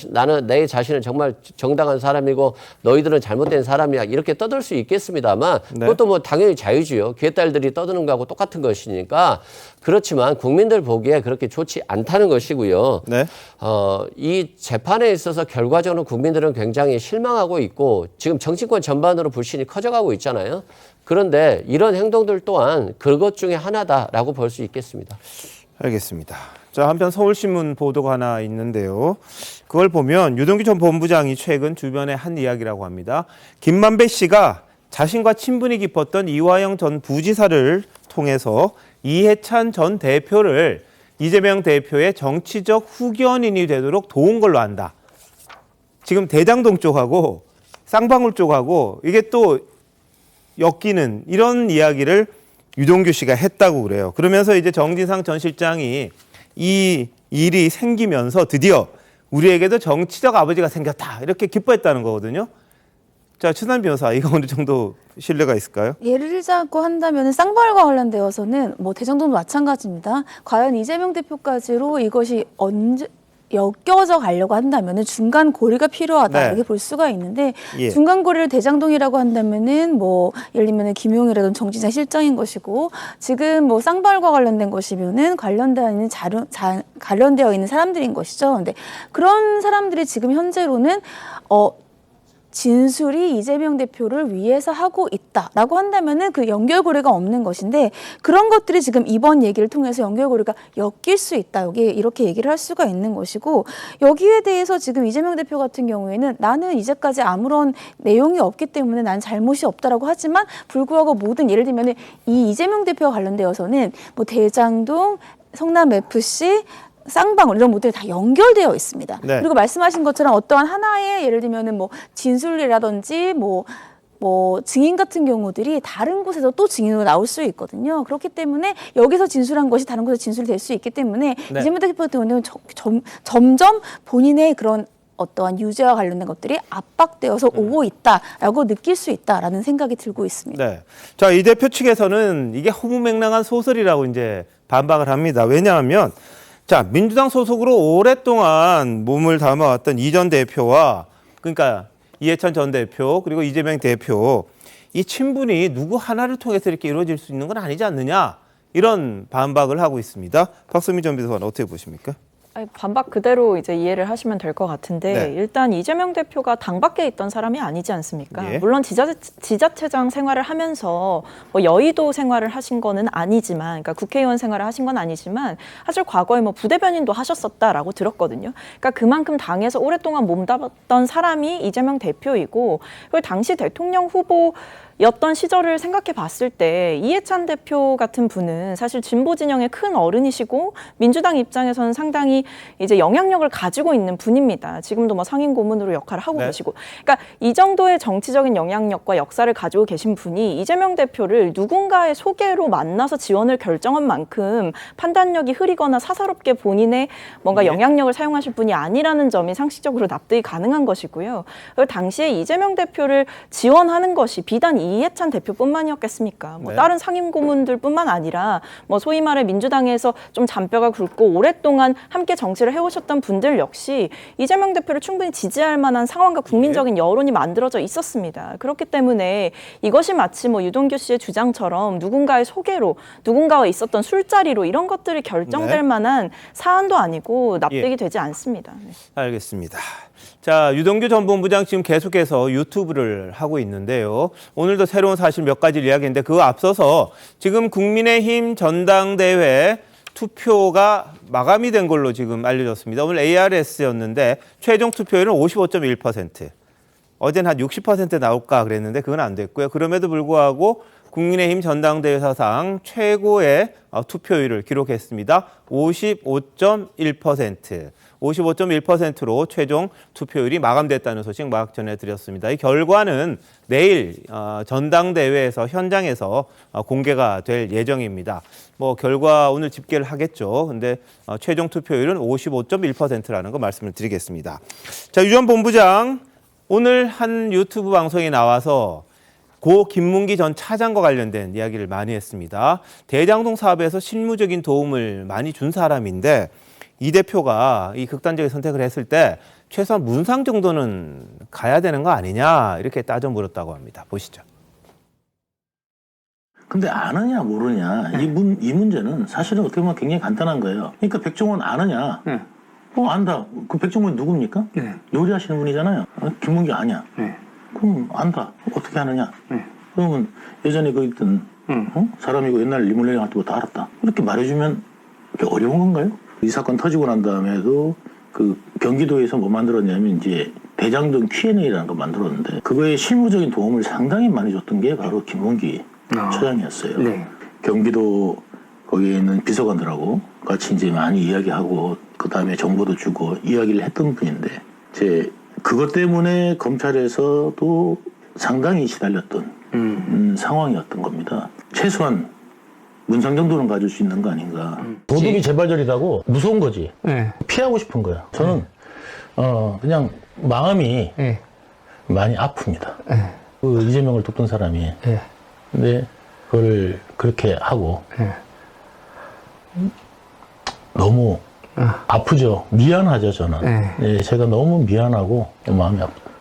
나는 내 자신은 정말 정당한 사람이고 너희들은 잘못된 사람이야 이렇게 떠들 수 있겠습니다만 그것도 뭐 당연히 자유주요. 개딸들이 떠드는 거하고 똑같은 것이니까 그렇지만 국민들 보기에 그렇게 좋지 않다는 것이고요. 네. 이 재판에 있어서 결과적으로 국민들은 굉장히 실망하고 있고 지금 정치권 전반으로 불신이 커져가고 있잖아요. 그런데 이런 행동들 또한 그것 중에 하나다라고 볼 수 있겠습니다. 알겠습니다. 자, 한편 서울신문 보도가 하나 있는데요. 그걸 보면 유동규 전 본부장이 최근 주변에 한 이야기라고 합니다. 김만배 씨가 자신과 친분이 깊었던 이화영 전 부지사를 통해서 이해찬 전 대표를 이재명 대표의 정치적 후견인이 되도록 도운 걸로 안다. 지금 대장동 쪽하고 쌍방울 쪽하고 이게 또 엮이는 이런 이야기를 유동규 씨가 했다고 그래요. 그러면서 이제 정진상 전 실장이 이 일이 생기면서 드디어 우리에게도 정치적 아버지가 생겼다. 이렇게 기뻐했다는 거거든요. 자, 최단 변호사, 이거 어느 정도 신뢰가 있을까요? 예를 들자고 한다면 쌍방울과 관련되어서는 뭐 대장동도 마찬가지입니다. 과연 이재명 대표까지로 이것이 언제 엮여져 가려고 한다면 중간 고리가 필요하다 네. 이렇게 볼 수가 있는데 예. 중간 고리를 대장동이라고 한다면은 뭐 예를 들면 김용이라든지 정진상 실장인 것이고 지금 뭐 쌍방울과 관련된 것이면은 관련되어 있는 사람들인 것이죠. 근데 그런 사람들이 지금 현재로는 진술이 이재명 대표를 위해서 하고 있다라고 한다면은 그 연결고리가 없는 것인데 그런 것들이 지금 이번 얘기를 통해서 연결고리가 엮일 수 있다. 여기 이렇게 얘기를 할 수가 있는 것이고 여기에 대해서 지금 이재명 대표 같은 경우에는 나는 이제까지 아무런 내용이 없기 때문에 난 잘못이 없다라고 하지만 불구하고 모든 예를 들면은 이 이재명 대표와 관련되어서는 뭐 대장동, 성남FC 쌍방울 이런 모델이 다 연결되어 있습니다. 네. 그리고 말씀하신 것처럼 어떠한 하나의 예를 들면은 뭐 진술이라든지 뭐 증인 같은 경우들이 다른 곳에서 또 증인으로 나올 수 있거든요. 그렇기 때문에 여기서 진술한 것이 다른 곳에서 진술될 수 있기 때문에 네. 이재명 대표 같은 경우는 점점 본인의 그런 어떠한 유죄와 관련된 것들이 압박되어서 오고 있다라고 느낄 수 있다라는 생각이 들고 있습니다. 네. 자, 이 대표 측에서는 이게 허무맹랑한 소설이라고 이제 반박을 합니다. 왜냐하면 자, 민주당 소속으로 오랫동안 몸을 담아왔던 이 전 대표와 그러니까 이해찬 전 대표 그리고 이재명 대표 이 친분이 누구 하나를 통해서 이렇게 이루어질 수 있는 건 아니지 않느냐 이런 반박을 하고 있습니다. 박수미 전 비서관 어떻게 보십니까? 아니, 반박 그대로 이제 이해를 하시면 될 것 같은데 네. 일단 이재명 대표가 당 밖에 있던 사람이 아니지 않습니까? 예. 물론 지자체장 생활을 하면서 뭐 여의도 생활을 하신 거는 아니지만, 그러니까 국회의원 생활을 하신 건 아니지만 사실 과거에 뭐 부대변인도 하셨었다라고 들었거든요. 그러니까 그만큼 당에서 오랫동안 몸담았던 사람이 이재명 대표이고 그리고 당시 대통령 후보였던 시절을 생각해 봤을 때 이해찬 대표 같은 분은 사실 진보 진영의 큰 어른이시고 민주당 입장에서는 상당히 이제 영향력을 가지고 있는 분입니다. 지금도 뭐 상임 고문으로 역할을 하고 네. 계시고. 그러니까 이 정도의 정치적인 영향력과 역사를 가지고 계신 분이 이재명 대표를 누군가의 소개로 만나서 지원을 결정한 만큼 판단력이 흐리거나 사사롭게 본인의 뭔가 영향력을 사용하실 분이 아니라는 점이 상식적으로 납득이 가능한 것이고요. 그리고 당시에 이재명 대표를 지원하는 것이 비단 이해찬 대표뿐만이었겠습니까? 뭐 네. 다른 상임 고문들뿐만 아니라 뭐 소위 말해 민주당에서 좀 잔뼈가 굵고 오랫동안 함께 정치를 해오셨던 분들 역시 이재명 대표를 충분히 지지할 만한 상황과 국민적인 여론이 만들어져 있었습니다. 그렇기 때문에 이것이 마치 뭐 유동규 씨의 주장처럼 누군가의 소개로 누군가와 있었던 술자리로 이런 것들이 결정될 네. 만한 사안도 아니고 납득이 예. 되지 않습니다. 네. 알겠습니다. 자, 유동규 전 본부장 지금 계속해서 유튜브를 하고 있는데요. 오늘도 새로운 사실 몇 가지를 이야기했는데 그거 앞서서 지금 국민의힘 전당대회 투표가 마감이 된 걸로 지금 알려졌습니다. 오늘 ARS였는데 최종 투표율은 55.1%. 어제는 한 60% 나올까 그랬는데 그건 안 됐고요. 그럼에도 불구하고 국민의힘 전당대회 사상 최고의 투표율을 기록했습니다. 55.1%. 55.1%로 최종 투표율이 마감됐다는 소식 막 전해드렸습니다. 이 결과는 내일 전당대회에서 현장에서 공개가 될 예정입니다. 뭐 결과 오늘 집계를 하겠죠. 근데 최종 투표율은 55.1%라는 거 말씀을 드리겠습니다. 자, 유 전 본부장 오늘 한 유튜브 방송에 나와서 고 김문기 전 차장과 관련된 이야기를 많이 했습니다. 대장동 사업에서 실무적인 도움을 많이 준 사람인데 이 대표가 이 극단적인 선택을 했을 때 최소한 문상 정도는 가야 되는 거 아니냐 이렇게 따져 물었다고 합니다. 보시죠. 근데 아느냐 모르냐 이 문제는 사실은 어떻게 보면 굉장히 간단한 거예요. 그러니까 백종원 아느냐? 안다. 그 백종원이 누굽니까? 요리하시는 분이잖아요. 김문기 아냐? 그럼 안다. 어떻게 아느냐? 그러면 예전에 그 있던 사람이고 옛날 리물레이 같은 거 다 알았다. 이렇게 말해주면 그게 어려운 건가요? 이 사건 터지고 난 다음에도 그 경기도에서 뭐 만들었냐면 이제 대장동 Q&A라는 걸 만들었는데 그거에 실무적인 도움을 상당히 많이 줬던 게 바로 김문기 처장이었어요. 네. 경기도 거기에 있는 비서관들하고 같이 이제 많이 이야기하고 그 다음에 정보도 주고 이야기를 했던 분인데 제 그것 때문에 검찰에서도 상당히 시달렸던 상황이었던 겁니다. 최소한 문상 정도는 가질 수 있는 거 아닌가. 도둑이 재발절이라고 무서운 거지. 네. 피하고 싶은 거야. 저는 그냥 마음이 많이 아픕니다. 그 이재명을 돕던 사람이. 근데 그걸 그렇게 하고 너무 아프죠. 미안하죠, 저는. 네, 제가 너무 미안하고 마음이 아프다.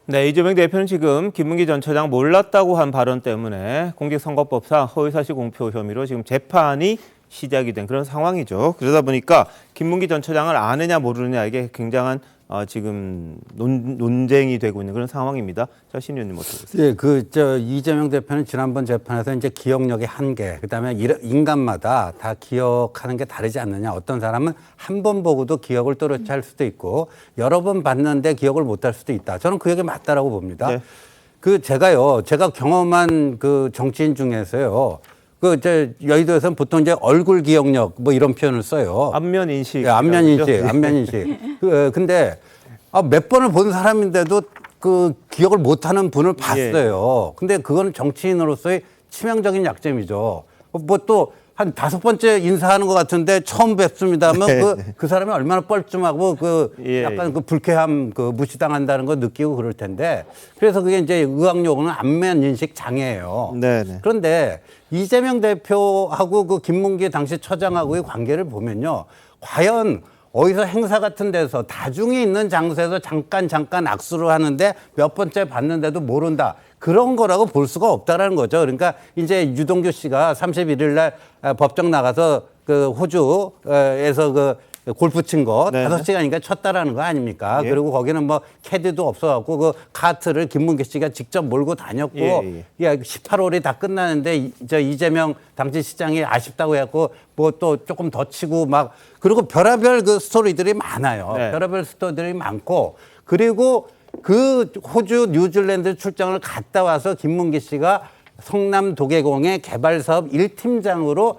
네, 이재명 대표는 지금 김문기 전 처장 몰랐다고 한 발언 때문에 공직선거법상 허위사실 공표 혐의로 지금 재판이 시작이 된 그런 상황이죠. 그러다 보니까 김문기 전 처장을 아느냐 모르느냐 이게 굉장한 지금 논쟁이 되고 있는 그런 상황입니다. 자, 신 의원님 어떻게 보세요? 네, 이재명 대표는 지난번 재판에서 이제 기억력의 한계, 그다음에 인간마다 다 기억하는 게 다르지 않느냐. 어떤 사람은 한 번 보고도 기억을 또렷이 할 수도 있고 여러 번 봤는데 기억을 못 할 수도 있다. 저는 그 얘기 맞다라고 봅니다. 네. 제가 경험한 그 정치인 중에서요. 여의도에서는 보통 이제 얼굴 기억력 뭐 이런 표현을 써요. 안면 인식. 네, 안면 인식. 근데 몇 번을 본 사람인데도 그 기억을 못 하는 분을 봤어요. 근데 그거는 정치인으로서의 치명적인 약점이죠. 뭐 또 한 5번째 인사하는 것 같은데 처음 뵙습니다면 그 사람이 얼마나 뻘쭘하고 약간 그 불쾌함 무시당한다는 거 느끼고 그럴 텐데 그래서 그게 이제 의학용어는 안면 인식 장애예요. 네네. 그런데 이재명 대표하고 그 김문기 당시 처장하고의 관계를 보면요. 과연 어디서 행사 같은 데서 다중이 있는 장소에서 잠깐 악수를 하는데 몇 번째 봤는데도 모른다. 그런 거라고 볼 수가 없다라는 거죠. 그러니까 이제 유동규 씨가 31일 날 법정 나가서 그 호주에서 그 골프 친 거 5시간인가 쳤다라는 거 아닙니까? 그리고 거기는 뭐 캐디도 없어갖고 그 카트를 김문기 씨가 직접 몰고 다녔고 18홀이 다 끝나는데 이재명 당시 시장이 아쉽다고 해갖고 뭐 또 조금 더 치고 막 그리고 별의별 그 스토리들이 많아요. 별의별 스토리들이 많고 그리고 그 호주 뉴질랜드 출장을 갔다 와서 김문기 씨가 성남 도계공의 개발사업 1팀장으로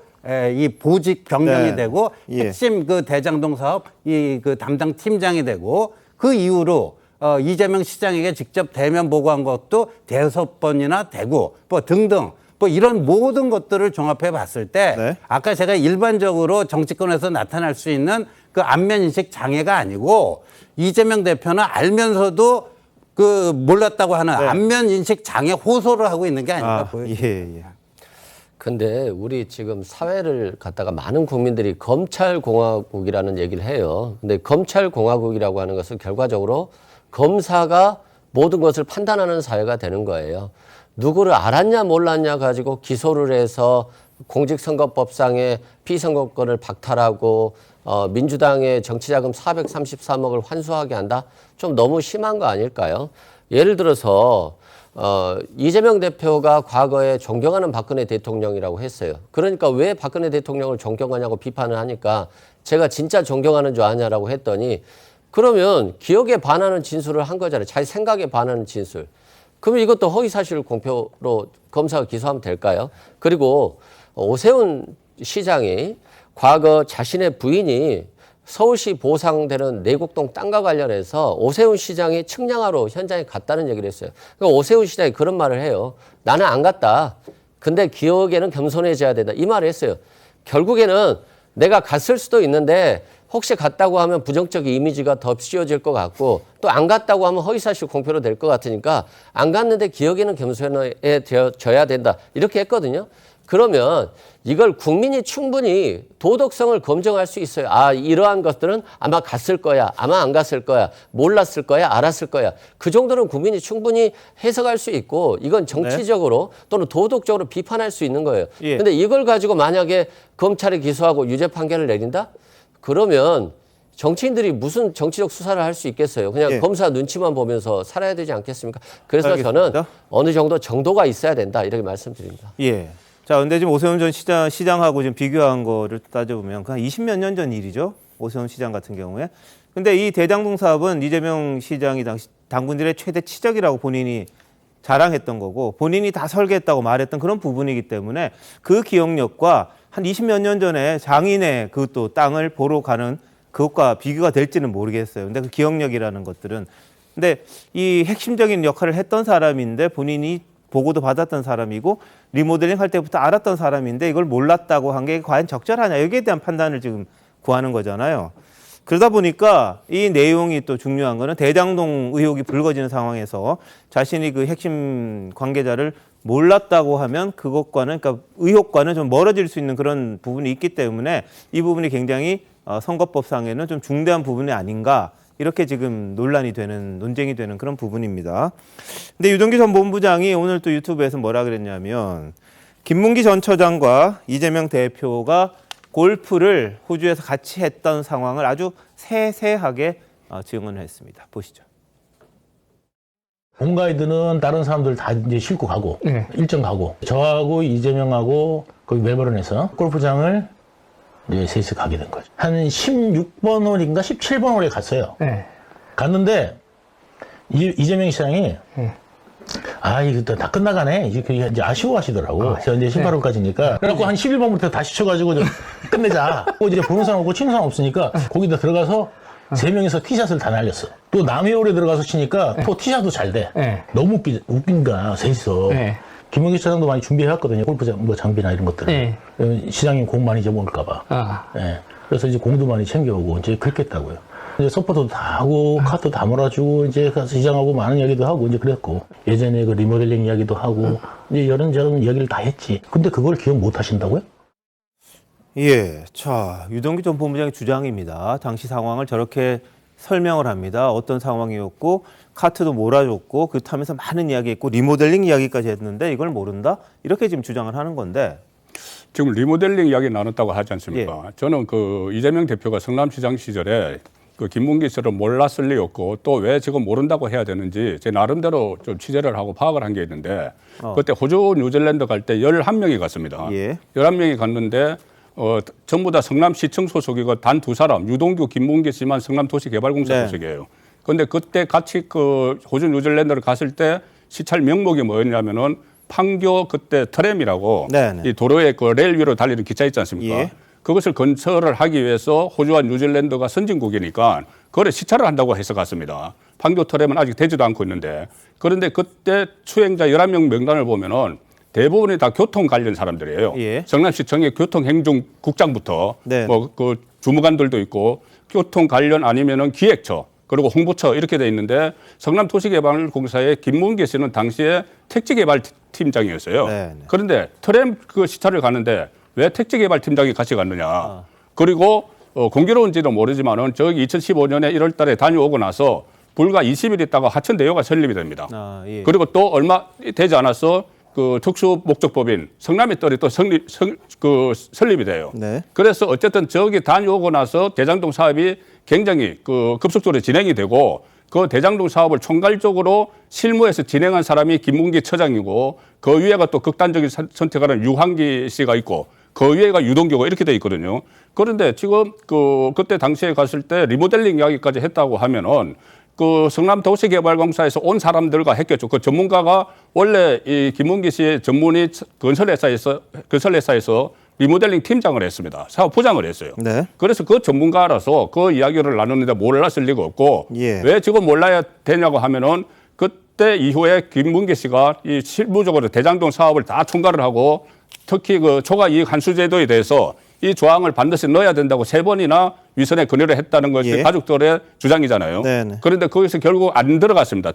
이 보직 변경이 되고 핵심 그 대장동 사업 그 담당 팀장이 되고 그 이후로 이재명 시장에게 직접 대면 보고한 것도 5번이나 되고 뭐 등등 뭐 이런 모든 것들을 종합해 봤을 때 아까 제가 일반적으로 정치권에서 나타날 수 있는 그 안면인식 장애가 아니고 이재명 대표는 알면서도 그 몰랐다고 하는 안면인식 장애 호소를 하고 있는 게 아닌가 보여요. 근데 우리 지금 사회를 갖다가 많은 국민들이 검찰공화국이라는 얘기를 해요. 근데 검찰공화국이라고 하는 것은 결과적으로 검사가 모든 것을 판단하는 사회가 되는 거예요. 누구를 알았냐 몰랐냐 가지고 기소를 해서 공직선거법상의 피선거권을 박탈하고 민주당의 정치자금 433억을 환수하게 한다? 좀 너무 심한 거 아닐까요? 예를 들어서 이재명 대표가 과거에 존경하는 박근혜 대통령이라고 했어요. 그러니까 왜 박근혜 대통령을 존경하냐고 비판을 하니까 제가 진짜 존경하는 줄 아냐라고 했더니 그러면 기억에 반하는 진술을 한 거잖아요. 자기 생각에 반하는 진술. 그러면 이것도 허위사실 공표로 검사가 기소하면 될까요? 그리고 오세훈 시장이 과거 자신의 부인이 서울시 보상되는 내곡동 땅과 관련해서 오세훈 시장이 측량하러 현장에 갔다는 얘기를 했어요. 그러니까 오세훈 시장이 그런 말을 해요. 나는 안 갔다. 근데 기억에는 겸손해져야 된다. 이 말을 했어요. 결국에는 내가 갔을 수도 있는데 혹시 갔다고 하면 부정적 이미지가 더 씌워질 것 같고 또 안 갔다고 하면 허위사실 공표로 될 것 같으니까 안 갔는데 기억에는 겸손해져야 된다 이렇게 했거든요. 그러면 이걸 국민이 충분히 도덕성을 검증할 수 있어요. 아, 이러한 것들은 아마 갔을 거야, 아마 안 갔을 거야, 몰랐을 거야, 알았을 거야. 그 정도는 국민이 충분히 해석할 수 있고 이건 정치적으로 또는 도덕적으로 비판할 수 있는 거예요. 그런데 이걸 가지고 만약에 검찰이 기소하고 유죄 판결을 내린다? 그러면 정치인들이 무슨 정치적 수사를 할 수 있겠어요. 그냥 검사 눈치만 보면서 살아야 되지 않겠습니까? 그래서 알겠습니다. 저는 어느 정도 정도가 있어야 된다 이렇게 말씀드립니다. 예. 자, 근데 지금 오세훈 전 시장하고 지금 비교한 거를 따져보면 한 20몇 년 전 일이죠. 오세훈 시장 같은 경우에. 근데 이 대장동 사업은 이재명 시장이 당시 당군들의 최대 치적이라고 본인이 자랑했던 거고 본인이 다 설계했다고 말했던 그런 부분이기 때문에 그 기억력과 한 20몇 년 전에 장인의 그 또 땅을 보러 가는 그것과 비교가 될지는 모르겠어요. 근데 그 기억력이라는 것들은. 근데 이 핵심적인 역할을 했던 사람인데 본인이 보고도 받았던 사람이고 리모델링 할 때부터 알았던 사람인데 이걸 몰랐다고 한 게 과연 적절하냐 여기에 대한 판단을 지금 구하는 거잖아요. 그러다 보니까 이 내용이 또 중요한 거는 대장동 의혹이 불거지는 상황에서 자신이 그 핵심 관계자를 몰랐다고 하면 그것과는 그러니까 의혹과는 좀 멀어질 수 있는 그런 부분이 있기 때문에 이 부분이 굉장히 선거법상에는 좀 중대한 부분이 아닌가 이렇게 지금 논란이 되는 논쟁이 되는 그런 부분입니다. 근데 유동규 전 본부장이 오늘 또 유튜브에서 뭐라 그랬냐면 김문기 전 처장과 이재명 대표가 골프를 호주에서 같이 했던 상황을 아주 세세하게 증언을 했습니다. 보시죠. 홈가이드는 다른 사람들 다 이제 싣고 가고 일정 가고 저하고 이재명하고 거기 멜버른에서 골프장을 이제 셋이 가게 된 거죠. 한 16번 홀인가 17번 홀에 갔어요. 갔는데 이재명 시장이 아, 이거 다 끝나가네. 이제 아쉬워하시더라고. 이제 18홀까지니까. 그래갖고 한 11번부터 다시 쳐가지고 좀 끝내자. 이제 보는 사람 없고 치는 사람 없으니까 거기다 들어가서 3명이서 티샷을 다 날렸어. 또 남의 홀에 들어가서 치니까 또 티샷도 잘 돼. 너무 웃긴 거야, 셋이서. 김문기 차장도 많이 준비해왔거든요. 골프장, 뭐 장비나 이런 것들을. 시장님 공 많이 잊어먹을까봐. 그래서 이제 공도 많이 챙겨오고 이제 그랬겠다고요. 이제 서포터도 다 하고 카트 다 몰아주고 이제 가서 시장하고 많은 이야기도 하고 이제 그랬고 예전에 그 리모델링 이야기도 하고 이제 이런저런 이야기를 다 했지. 근데 그걸 기억 못 하신다고요? 예, 자 유동규 전 본부장의 주장입니다. 당시 상황을 저렇게 설명을 합니다. 어떤 상황이었고 카트도 몰아줬고 그렇다면서 많은 이야기했고 리모델링 이야기까지 했는데 이걸 모른다? 이렇게 지금 주장을 하는 건데 지금 리모델링 이야기 나눴다고 하지 않습니까? 저는 그 이재명 대표가 성남시장 시절에 그 김문기 씨를 몰랐을 리 없고 또 왜 지금 모른다고 해야 되는지 제 나름대로 좀 취재를 하고 파악을 한 게 있는데 그때 호주 뉴질랜드 갈 때 11명이 갔습니다. 11명이 갔는데 전부 다 성남시청 소속이고 단 2사람 유동규 김문기 씨만 성남도시개발공사 소속이에요. 그런데 그때 같이 그 호주 뉴질랜드를 갔을 때 시찰 명목이 뭐였냐면은 판교 그때 트램이라고 이 도로에 그 레일 위로 달리는 기차 있지 않습니까? 그것을 건설을 하기 위해서 호주와 뉴질랜드가 선진국이니까 그걸 시찰을 한다고 해서 갔습니다. 판교 트램은 아직 되지도 않고 있는데 그런데 그때 수행자 11명 명단을 보면은 대부분이 다 교통 관련 사람들이에요. 성남시청의 교통행정국장부터 뭐 그 주무관들도 있고 교통 관련 아니면은 기획처 그리고 홍보처 이렇게 돼 있는데 성남도시개발공사의 김문기 씨는 당시에 택지개발팀장이었어요. 그런데 트램 그 시찰을 가는데 왜 택지개발팀장이 같이 갔느냐. 그리고 공교로운지도 모르지만은 저기 2015년에 1월 달에 다녀오고 나서 불과 20일 있다가 하천대유가 설립이 됩니다. 그리고 또 얼마 되지 않아서 그 특수목적법인 성남의 뜰이 또 설립이 돼요. 그래서 어쨌든 저기 다녀오고 나서 대장동 사업이 굉장히 그 급속도로 진행이 되고 그 대장동 사업을 총괄적으로 실무에서 진행한 사람이 김문기 처장이고 그 위에가 또 극단적인 선택하는 유한기 씨가 있고 그 위에가 유동규가 이렇게 돼 있거든요. 그런데 지금 그때 당시에 갔을 때 리모델링 이야기까지 했다고 하면은 그 성남도시개발공사에서 온 사람들과 했겠죠. 그 전문가가 원래 이 김문기 씨의 전문이 건설회사에서 리모델링 팀장을 했습니다. 사업부장을 했어요. 그래서 그 전문가라서 그 이야기를 나누는데 몰랐을 리가 없고 왜 지금 몰라야 되냐고 하면은 그때 이후에 김문기 씨가 이 실무적으로 대장동 사업을 다 총괄을 하고 특히 그 초과 이익 환수 제도에 대해서 이 조항을 반드시 넣어야 된다고 3번이나 위선에 건의를 했다는 것이 예. 가족들의 주장이잖아요. 네네. 그런데 거기서 결국 안 들어갔습니다.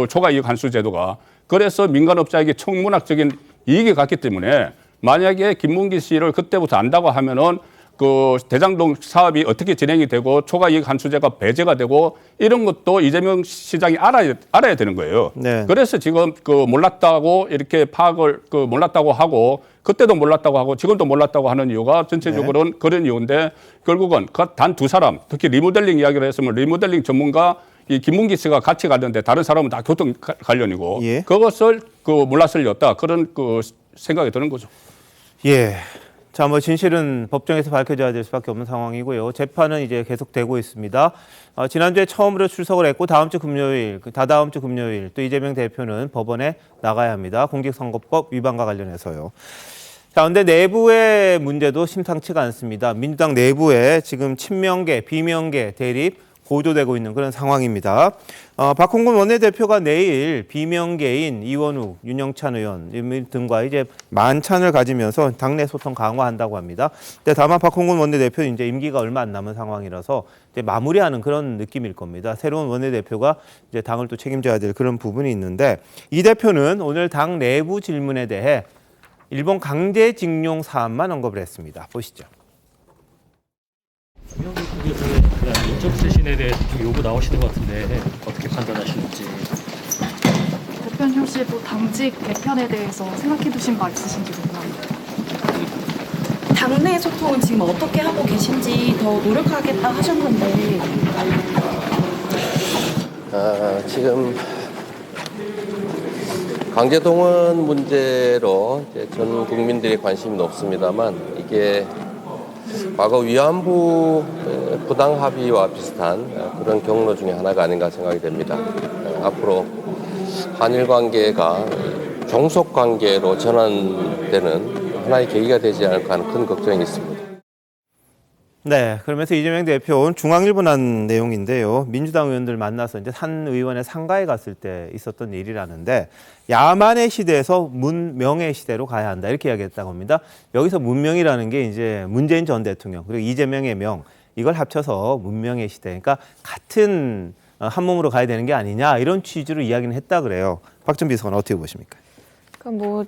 초과이익 환수 제도가. 그래서 민간업자에게 청문학적인 이익이 갔기 때문에 만약에 김문기 씨를 그때부터 안다고 하면은 그 대장동 사업이 어떻게 진행이 되고 초과이익 환수제가 배제가 되고 이런 것도 이재명 시장이 알아야 되는 거예요. 네. 그래서 지금 그 몰랐다고 이렇게 파악을 몰랐다고 하고 그때도 몰랐다고 하고 지금도 몰랐다고 하는 이유가 전체적으로는 네. 그런 이유인데 결국은 단 2사람 특히 리모델링 이야기를 했으면 리모델링 전문가 이 김문기 씨가 같이 갔는데 다른 사람은 다 교통 관련이고 예. 그것을 몰랐을 리 없다 그런 생각이 드는 거죠. 예. 자, 뭐 진실은 법정에서 밝혀져야 될 수밖에 없는 상황이고요. 재판은 이제 계속되고 있습니다. 지난주에 처음으로 출석을 했고 다다음 주 금요일 또 이재명 대표는 법원에 나가야 합니다. 공직선거법 위반과 관련해서요. 자, 근데 내부의 문제도 심상치가 않습니다. 민주당 내부에 지금 친명계, 비명계 대립 고조되고 있는 그런 상황입니다. 박홍근 원내대표가 내일 비명계인 이원욱, 윤영찬 의원 등과 이제 만찬을 가지면서 당내 소통 강화한다고 합니다. 근데 다만 박홍근 원내대표 이제 임기가 얼마 안 남은 상황이라서 이제 마무리하는 그런 느낌일 겁니다. 새로운 원내대표가 이제 당을 또 책임져야 될 그런 부분이 있는데 이 대표는 오늘 당 내부 질문에 대해 일본 강제징용 사안만 언급을 했습니다. 보시죠. 인적 쇄신에 대해 좀 요구 나오시는 것 같은데 어떻게 판단하시는지. 대표님 혹시 또 당직 개편에 대해서 생각해 두신 바 있으신지 궁금합니다. 당내 소통은 지금 어떻게 하고 계신지 더 노력하겠다 하셨는데 지금 강제동원 문제로 이제 전 국민들이 관심이 높습니다만 이게 과거 위안부 부당 합의와 비슷한 그런 경로 중에 하나가 아닌가 생각이 됩니다. 앞으로 한일 관계가 종속 관계로 전환되는 하나의 계기가 되지 않을까 하는 큰 걱정이 있습니다. 네, 그러면서 이재명 대표는 중앙일보 난 내용인데요. 민주당 의원들 만나서 이제 한 의원의 상가에 갔을 때 있었던 일이라는데 야만의 시대에서 문명의 시대로 가야 한다 이렇게 이야기했다고 합니다. 여기서 문명이라는 게 이제 문재인 전 대통령 그리고 이재명의 명 이걸 합쳐서 문명의 시대. 그러니까 같은 한 몸으로 가야 되는 게 아니냐 이런 취지로 이야기는 했다 그래요. 박준 비서관 어떻게 보십니까? 그러니까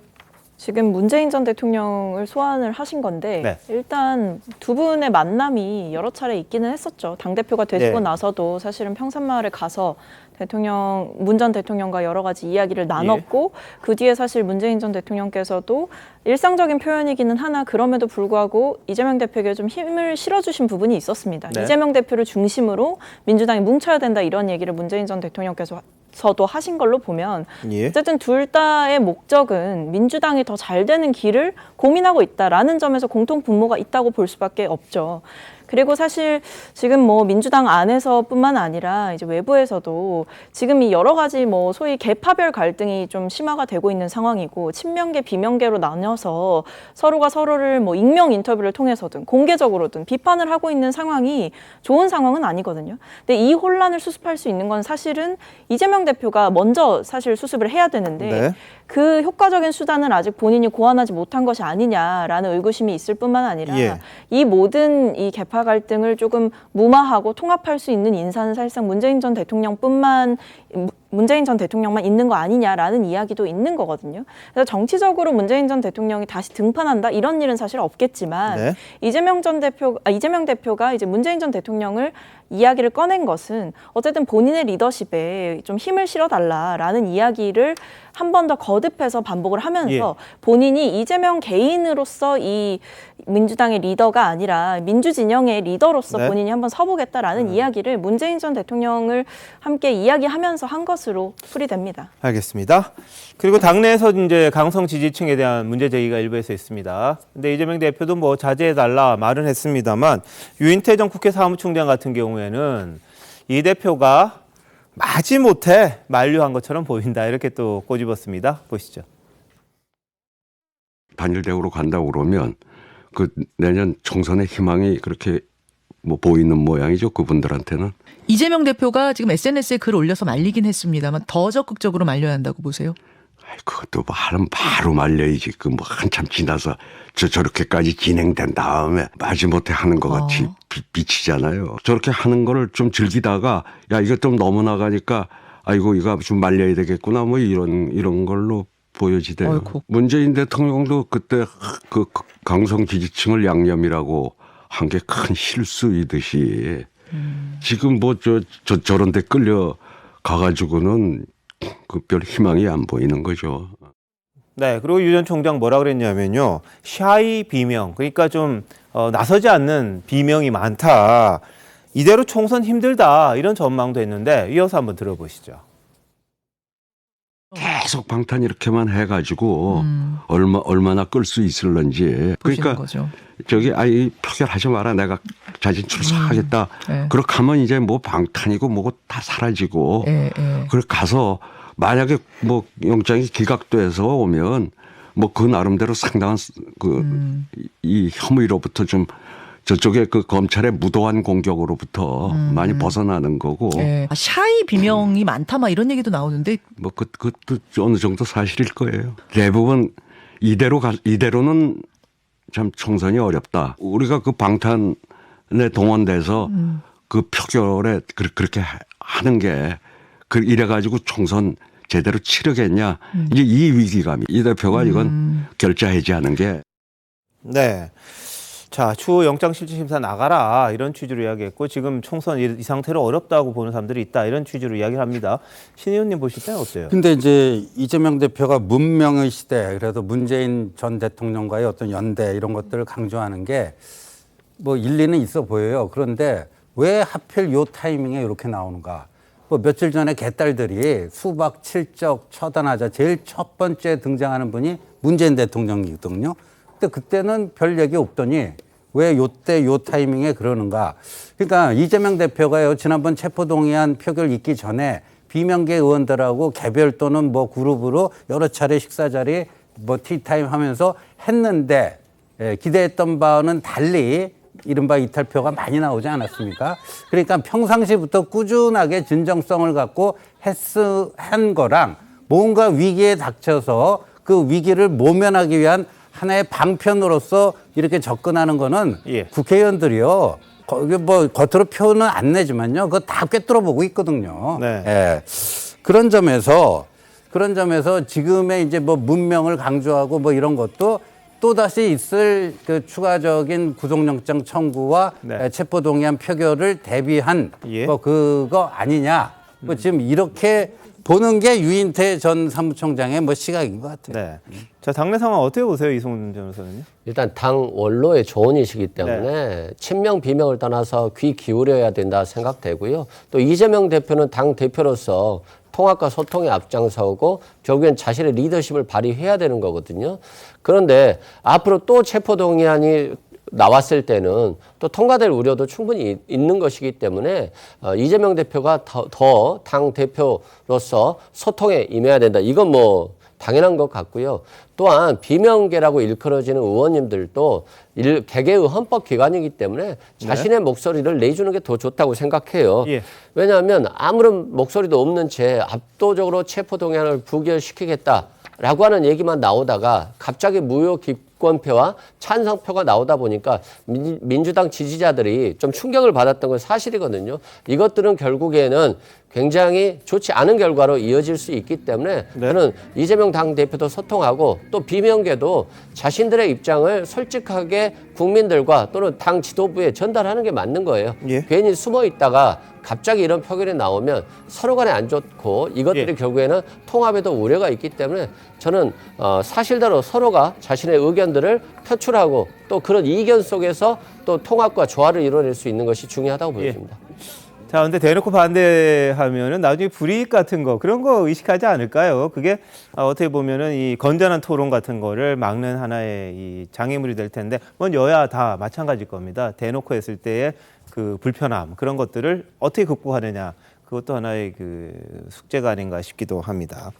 지금 문재인 전 대통령을 소환을 하신 건데 네. 일단 두 분의 만남이 여러 차례 있기는 했었죠. 당대표가 되시고 네. 나서도 사실은 평산마을에 가서 문 전 대통령과 여러 가지 이야기를 나눴고 그 뒤에 사실 문재인 전 대통령께서도 일상적인 표현이기는 하나 그럼에도 불구하고 이재명 대표에게 좀 힘을 실어주신 부분이 있었습니다. 네. 이재명 대표를 중심으로 민주당이 뭉쳐야 된다 이런 얘기를 문재인 전 대통령께서도 하신 걸로 보면 어쨌든 둘 다의 목적은 민주당이 더 잘 되는 길을 고민하고 있다라는 점에서 공통 분모가 있다고 볼 수밖에 없죠. 그리고 사실 지금 민주당 안에서뿐만 아니라 이제 외부에서도 지금 이 여러 가지 소위 계파별 갈등이 좀 심화가 되고 있는 상황이고 친명계 비명계로 나뉘어서 서로가 서로를 익명 인터뷰를 통해서든 공개적으로든 비판을 하고 있는 상황이 좋은 상황은 아니거든요. 근데 이 혼란을 수습할 수 있는 건 사실은 이재명 대표가 먼저 사실 수습을 해야 되는데 네. 그 효과적인 수단을 아직 본인이 고안하지 못한 것이 아니냐라는 의구심이 있을 뿐만 아니라 이 모든 이 계파 갈등을 조금 무마하고 통합할 수 있는 인사는 사실상 문재인 전 대통령만 있는 거 아니냐라는 이야기도 있는 거거든요. 그래서 정치적으로 문재인 전 대통령이 다시 등판한다 이런 일은 사실 없겠지만 이재명 대표가 이제 문재인 전 대통령을 이야기를 꺼낸 것은 어쨌든 본인의 리더십에 좀 힘을 실어달라라는 이야기를 한 번 더 거듭해서 반복을 하면서 본인이 이재명 개인으로서 이 민주당의 리더가 아니라 민주진영의 리더로서 본인이 한번 서보겠다라는 이야기를 문재인 전 대통령을 함께 이야기하면서 한 것으로 풀이됩니다. 알겠습니다. 그리고 당내에서 이제 강성 지지층에 대한 문제 제기가 일부에서 있습니다. 근데 이재명 대표도 자제해달라 말은 했습니다만 유인태 전 국회 사무총장 같은 경우에는 이 대표가 마지못해 만류한 것처럼 보인다 이렇게 또 꼬집었습니다. 보시죠. 단일대우로 간다고 그러면 그 내년 총선의 희망이 그렇게 보이는 모양이죠. 그분들한테는. 이재명 대표가 지금 SNS에 글 올려서 말리긴 했습니다만 더 적극적으로 말려야 한다고 보세요? 그것도 말은 바로 말려야지. 그 뭐 한참 지나서 저렇게까지 진행된 다음에 마지못해 하는 것 같이 비치잖아요. 저렇게 하는 거를 좀 즐기다가 야 이거 좀 너무 나가니까 아이고 이거 좀 말려야 되겠구나 뭐 이런 걸로 보여지대요. 어이구. 문재인 대통령도 그때 그 강성 지지층을 양념이라고 한 게 큰 실수이듯이 지금 뭐 저런 데 끌려 가가지고는 그 별 희망이 안 보이는 거죠. 네, 그리고 유 전 총장 뭐라 그랬냐면요. 샤이 비명, 그러니까 좀 나서지 않는 비명이 많다. 이대로 총선 힘들다 이런 전망도 했는데 이어서 한번 들어보시죠. 계속 방탄 이렇게만 해가지고 얼마나 끌 수 있을런지. 그러니까 거죠. 저기 아이 표결하지 마라 내가 자진 출사하겠다. 네. 그렇게 하면 이제 뭐 방탄이고 뭐고 다 사라지고. 그래 가서 만약에 뭐 영장이 기각돼서 오면 뭐 그 나름대로 상당한 이 혐의로부터 좀 저쪽에 그 검찰의 무도한 공격으로부터 많이 벗어나는 거고. 샤이 비명이 많다 막 이런 얘기도 나오는데 뭐 그것도 어느 정도 사실일 거예요. 대부분 이대로는 참 총선이 어렵다. 우리가 그 방탄에 동원돼서 그 표결에 그렇게 하는 게 이래가지고 총선 제대로 치르겠냐. 이제 이 위기감이 이 대표가 이건 결자해지하는 게. 네. 자, 추후 영장실질심사 나가라 이런 취지로 이야기했고 지금 총선 이 상태로 어렵다고 보는 사람들이 있다 이런 취지로 이야기를 합니다. 신 의원님 보실 때는 어때요? 근데 이제 이재명 대표가 문명의 시대, 그래도 문재인 전 대통령과의 어떤 연대 이런 것들을 강조하는 게 뭐 일리는 있어 보여요. 그런데 왜 하필 요 타이밍에 이렇게 나오는가? 뭐 며칠 전에 개딸들이 수박 7적 처단하자 제일 첫 번째 등장하는 분이 문재인 대통령이거든요. 근데 그때는 별 얘기 없더니 왜 요때 요 타이밍에 그러는가? 그러니까 이재명 대표가요 지난번 체포동의안 표결 있기 전에 비명계 의원들하고 개별 또는 뭐 그룹으로 여러 차례 식사 자리 뭐 티타임 하면서 했는데 기대했던 바와는 달리 이른바 이탈표가 많이 나오지 않았습니까? 그러니까 평상시부터 꾸준하게 진정성을 갖고 한 거랑 뭔가 위기에 닥쳐서 그 위기를 모면하기 위한 하나의 방편으로서 이렇게 접근하는 거는 국회의원들이요. 거기 뭐 겉으로 표는 안 내지만요. 그거 다 꿰뚫어 보고 있거든요. 네. 예. 그런 점에서 지금의 이제 뭐 문명을 강조하고 뭐 이런 것도 또다시 있을 그 추가적인 구속영장 청구와 체포동의안 표결을 대비한 뭐 그거 아니냐. 뭐 지금 이렇게 보는 게 유인태 전 사무총장의 뭐 시각인 것 같아요. 네. 자, 당내 상황 어떻게 보세요, 이송준 변호사는요? 일단 당 원로의 조언이시기 때문에 친명 비명을 떠나서 귀 기울여야 된다 생각되고요. 또 이재명 대표는 당 대표로서 통합과 소통에 앞장서고 결국엔 자신의 리더십을 발휘해야 되는 거거든요. 그런데 앞으로 또 체포동의안이 나왔을 때는 또 통과될 우려도 충분히 있는 것이기 때문에 이재명 대표가 더 당 대표로서 소통에 임해야 된다. 이건 뭐 당연한 것 같고요. 또한 비명계라고 일컬어지는 의원님들도 개개의 헌법기관이기 때문에 자신의 목소리를 내주는 게 더 좋다고 생각해요. 왜냐하면 아무런 목소리도 없는 채 압도적으로 체포동의안을 부결시키겠다라고 하는 얘기만 나오다가 갑자기 무효 기권표와 찬성표가 나오다 보니까 민주당 지지자들이 좀 충격을 받았던 건 사실이거든요. 이것들은 결국에는 굉장히 좋지 않은 결과로 이어질 수 있기 때문에 저는 이재명 당대표도 소통하고 또 비명계도 자신들의 입장을 솔직하게 국민들과 또는 당 지도부에 전달하는 게 맞는 거예요. 괜히 숨어 있다가 갑자기 이런 표결이 나오면 서로 간에 안 좋고 이것들이 결국에는 통합에도 우려가 있기 때문에 저는 사실대로 서로가 자신의 의견들을 표출하고 또 그런 이견 속에서 또 통합과 조화를 이뤄낼 수 있는 것이 중요하다고 보여집니다. 자, 근데 대놓고 반대하면은 나중에 불이익 같은 거 그런 거 의식하지 않을까요? 그게 어떻게 보면은 이 건전한 토론 같은 거를 막는 하나의 이 장애물이 될 텐데, 뭔 여야 다 마찬가지일 겁니다. 대놓고 했을 때의 그 불편함 그런 것들을 어떻게 극복하느냐, 그것도 하나의 그 숙제가 아닌가 싶기도 합니다.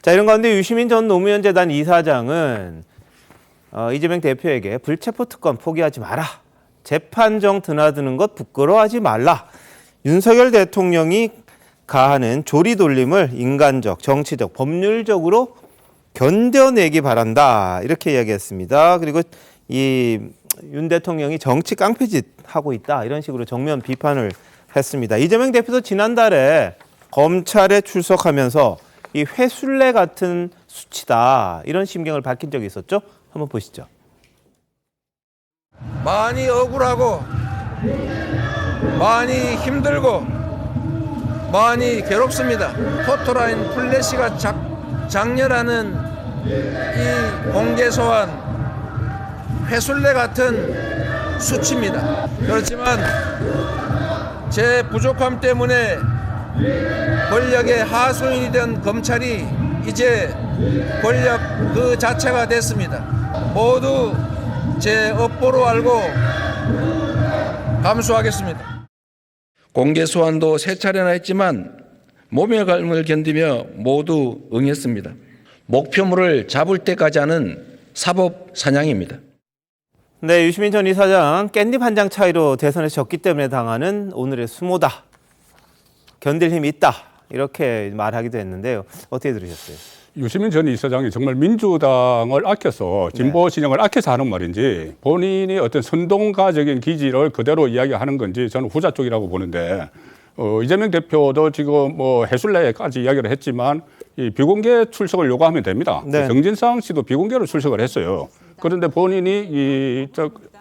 자, 이런 가운데 유시민 전 노무현 재단 이사장은 이재명 대표에게 불체포 특권 포기하지 마라, 재판정 드나드는 것 부끄러워하지 말라, 윤석열 대통령이 가하는 조리돌림을 인간적, 정치적, 법률적으로 견뎌내기 바란다. 이렇게 이야기했습니다. 그리고 이 윤 대통령이 정치 깡패짓 하고 있다. 이런 식으로 정면 비판을 했습니다. 이재명 대표도 지난달에 검찰에 출석하면서 이 회술래 같은 수치다. 이런 심경을 밝힌 적이 있었죠. 한번 보시죠. 많이 억울하고 많이 힘들고 많이 괴롭습니다. 포토라인 플래시가 장렬하는 이 공개 소환 회술래 같은 수치입니다. 그렇지만 제 부족함 때문에 권력의 하수인이 된 검찰이 이제 권력 그 자체가 됐습니다. 모두 제 업보로 알고 감수하겠습니다. 공개 소환도 세 차례나 했지만 몸의 갈증을 견디며 모두 응했습니다. 목표물을 잡을 때까지 하는 사법 사냥입니다. 네, 유시민 전 이사장 깻잎 한 장 차이로 대선에 졌기 때문에 당하는 오늘의 수모다. 견딜 힘이 있다. 이렇게 말하기도 했는데요. 어떻게 들으셨어요? 유시민 전 이사장이 정말 민주당을 아껴서 진보 진영을 아껴서 하는 말인지 본인이 어떤 선동가적인 기질을 그대로 이야기하는 건지 저는 후자 쪽이라고 보는데 이재명 대표도 지금 뭐 해술래까지 이야기를 했지만 이 비공개 출석을 요구하면 됩니다. 네. 정진상 씨도 비공개로 출석을 했어요. 그런데 본인이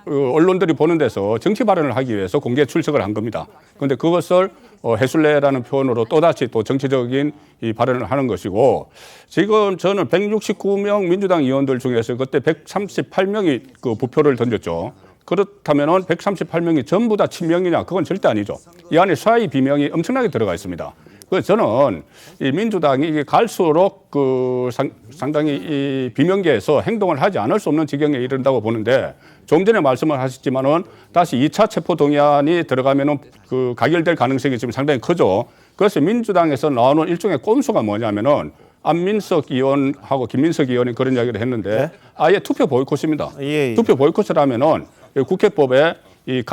언론들이 보는 데서 정치 발언을 하기 위해서 공개 출석을 한 겁니다. 그런데 그것을 해술래라는 표현으로 또다시 또 정치적인 이 발언을 하는 것이고 지금 저는 169명 민주당 의원들 중에서 그때 138명이 그 부표를 던졌죠. 그렇다면은 138명이 전부 다 친명이냐? 그건 절대 아니죠. 이 안에 사이 비명이 엄청나게 들어가 있습니다. 그래서 저는 이 민주당이 이게 갈수록 그 상당히 이 비명계에서 행동을 하지 않을 수 없는 지경에 이른다고 보는데 좀 전에 말씀을 하셨지만은 다시 2차 체포 동의안이 들어가면은 그 가결될 가능성이 지금 상당히 크죠. 그래서 민주당에서 나오는 일종의 꼼수가 뭐냐면은 안민석 의원하고 김민석 의원이 그런 이야기를 했는데 아예 투표 보이콧입니다. 투표 보이콧을 하면은 국회법에 이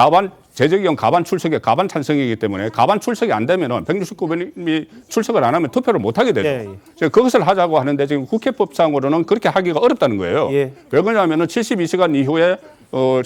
재적의원 가반 출석에 가반 찬성이기 때문에 가반 출석이 안 되면은 169명이 출석을 안 하면 투표를 못 하게 되죠. 그것을 하자고 하는데 지금 국회법상으로는 그렇게 하기가 어렵다는 거예요. 왜 그러냐면은 72시간 이후에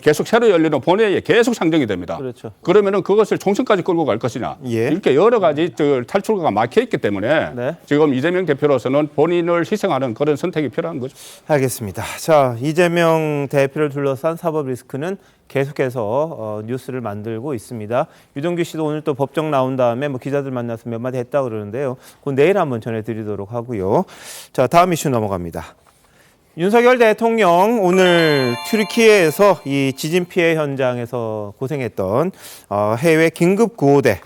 계속 새로 열리는 본회의에 계속 상정이 됩니다. 그렇죠. 그러면은 그것을 총선까지 끌고 갈 것이냐. 이렇게 여러 가지 탈출구가 막혀 있기 때문에 지금 이재명 대표로서는 본인을 희생하는 그런 선택이 필요한 거죠. 알겠습니다. 자, 이재명 대표를 둘러싼 사법 리스크는 계속해서 뉴스를 만들고 있습니다. 유동규 씨도 오늘 또 법정 나온 다음에 뭐 기자들 만나서 몇 마디 했다 그러는데요. 그건 내일 한번 전해드리도록 하고요. 자, 다음 이슈 넘어갑니다. 윤석열 대통령 오늘 튀르키예에서 이 지진 피해 현장에서 고생했던 해외 긴급 구호대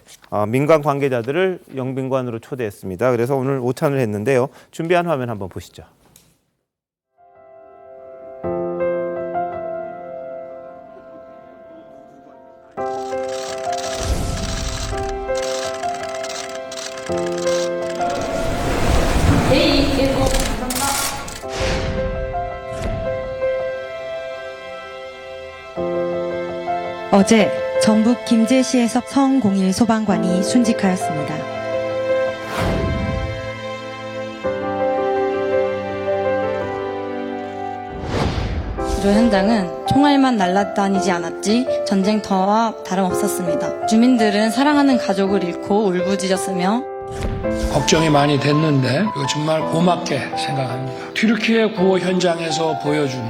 민간 관계자들을 영빈관으로 초대했습니다. 그래서 오늘 오찬을 했는데요. 준비한 화면 한번 보시죠. 어제 전북 김제시에서 성공일 소방관이 순직하였습니다. 구조 현장은 총알만 날아다니지 않았지 전쟁터와 다름없었습니다. 주민들은 사랑하는 가족을 잃고 울부짖었으며 걱정이 많이 됐는데 정말 고맙게 생각합니다. 튀르키예 구호 현장에서 보여준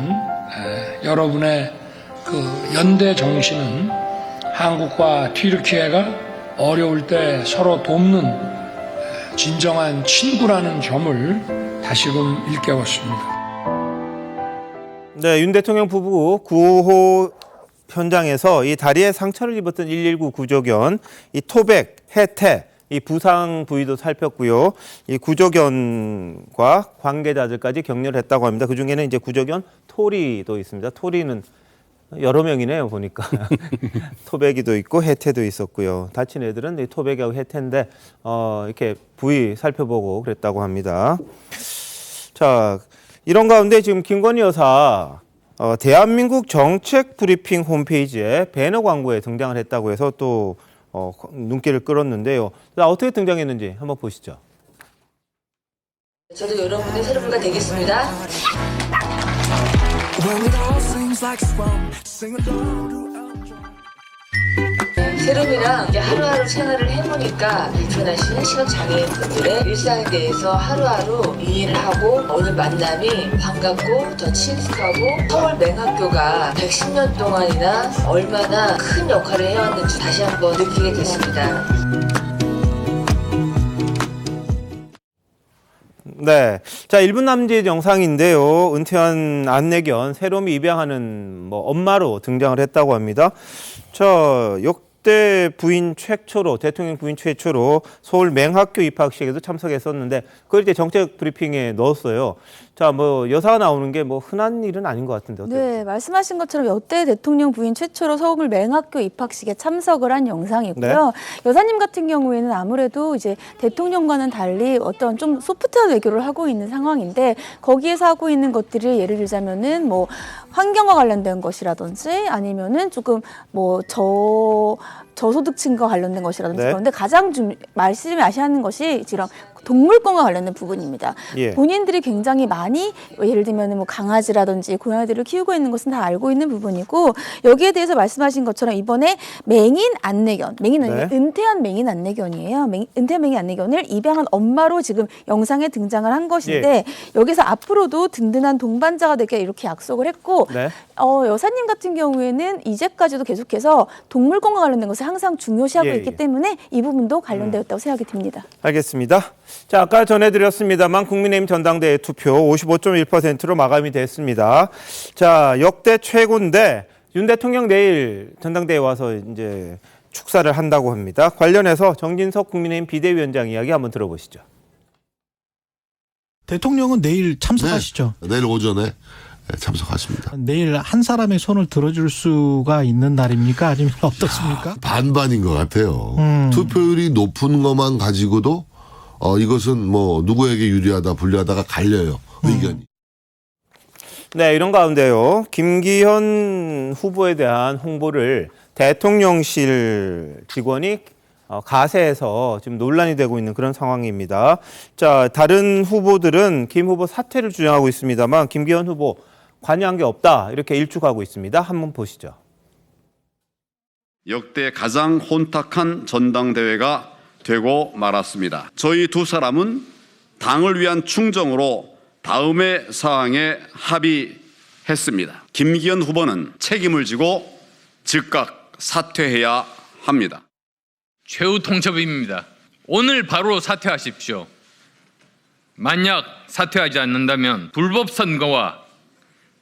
여러분의 그 연대 정신은 한국과 튀르키예가 어려울 때 서로 돕는 진정한 친구라는 점을 다시금 일깨웠습니다. 네, 윤 대통령 부부 구호 현장에서 이 다리에 상처를 입었던 119 구조견, 이 토백, 해태, 이 부상 부위도 살폈고요. 이 구조견과 관계자들까지 격려를 했다고 합니다. 그 중에는 이제 구조견 토리도 있습니다. 토리는 여러 명이네요, 보니까. 토백이도 있고 해태도 있었고요. 다친 애들은 토백하고 해태인데 이렇게 부위 살펴보고 그랬다고 합니다. 자, 이런 가운데 지금 김건희 여사 대한민국 정책 브리핑 홈페이지에 배너 광고에 등장을 했다고 해서 또 눈길을 끌었는데요. 자, 어떻게 등장했는지 한번 보시죠. 저도 여러분의 새로운가 되겠습니다. 세롬이랑 이제 하루하루 생활을 해보니까 불편하시는 시각장애인분들의 일상에 대해서 하루하루 이해를 하고 오늘 만남이 반갑고 더 친숙하고 서울 맹학교가 110년 동안이나 얼마나 큰 역할을 해왔는지 다시 한번 느끼게 됐습니다. 네. 자, 1분 남짓 영상인데요. 은퇴한 안내견, 세롬이 입양하는 엄마로 등장을 했다고 합니다. 자, 역대 부인 최초로, 대통령 부인 최초로 서울 맹학교 입학식에도 참석했었는데, 그걸 이제 정책 브리핑에 넣었어요. 자, 여사가 나오는 게 흔한 일은 아닌 것 같은데. 어때요? 네, 말씀하신 것처럼 역대 대통령 부인 최초로 서울 맹학교 입학식에 참석을 한 영상이고요. 네. 여사님 같은 경우에는 아무래도 이제 대통령과는 달리 어떤 좀 소프트한 외교를 하고 있는 상황인데 거기에서 하고 있는 것들이 예를 들자면은 환경과 관련된 것이라든지 아니면은 조금 저소득층과 관련된 것이라든지 네. 그런데 가장 말씀하셔야 하는 것이 이런 동물권과 관련된 부분입니다. 예. 본인들이 굉장히 많이 예를 들면 강아지라든지 고양이들을 키우고 있는 것은 다 알고 있는 부분이고 여기에 대해서 말씀하신 것처럼 이번에 맹인 안내견, 네. 은퇴한 맹인 안내견이에요. 은퇴한 맹인 안내견을 입양한 엄마로 지금 영상에 등장을 한 것인데 여기서 앞으로도 든든한 동반자가 되게 이렇게 약속을 했고 네. 여사님 같은 경우에는 이제까지도 계속해서 동물권과 관련된 것을 항상 중요시하고 있기 때문에 이 부분도 관련되었다고 생각이 듭니다. 알겠습니다. 자, 아까 전해드렸습니다만 국민의힘 전당대회 투표 55.1%로 마감이 됐습니다. 자, 역대 최고인데 윤 대통령 내일 전당대회 와서 이제 축사를 한다고 합니다. 관련해서 정진석 국민의힘 비대위원장 이야기 한번 들어보시죠. 대통령은 내일 참석하시죠? 네, 내일 오전에 참석하십니다. 내일 한 사람의 손을 들어줄 수가 있는 날입니까? 아니면 어떻습니까? 반반인 것 같아요. 투표율이 높은 것만 가지고도 이것은 누구에게 유리하다 불리하다가 갈려요. 의견이. 네, 이런 가운데요. 김기현 후보에 대한 홍보를 대통령실 직원이 가세해서 지금 논란이 되고 있는 그런 상황입니다. 자, 다른 후보들은 김 후보 사퇴를 주장하고 있습니다만 김기현 후보 관여한 게 없다 이렇게 일축하고 있습니다. 한번 보시죠. 역대 가장 혼탁한 전당대회가 되고 말았습니다. 저희 두 사람은 당을 위한 충정으로 다음의 사항에 합의했습니다. 김기현 후보는 책임을 지고 즉각 사퇴해야 합니다. 최후 통첩입니다. 오늘 바로 사퇴하십시오. 만약 사퇴하지 않는다면 불법 선거와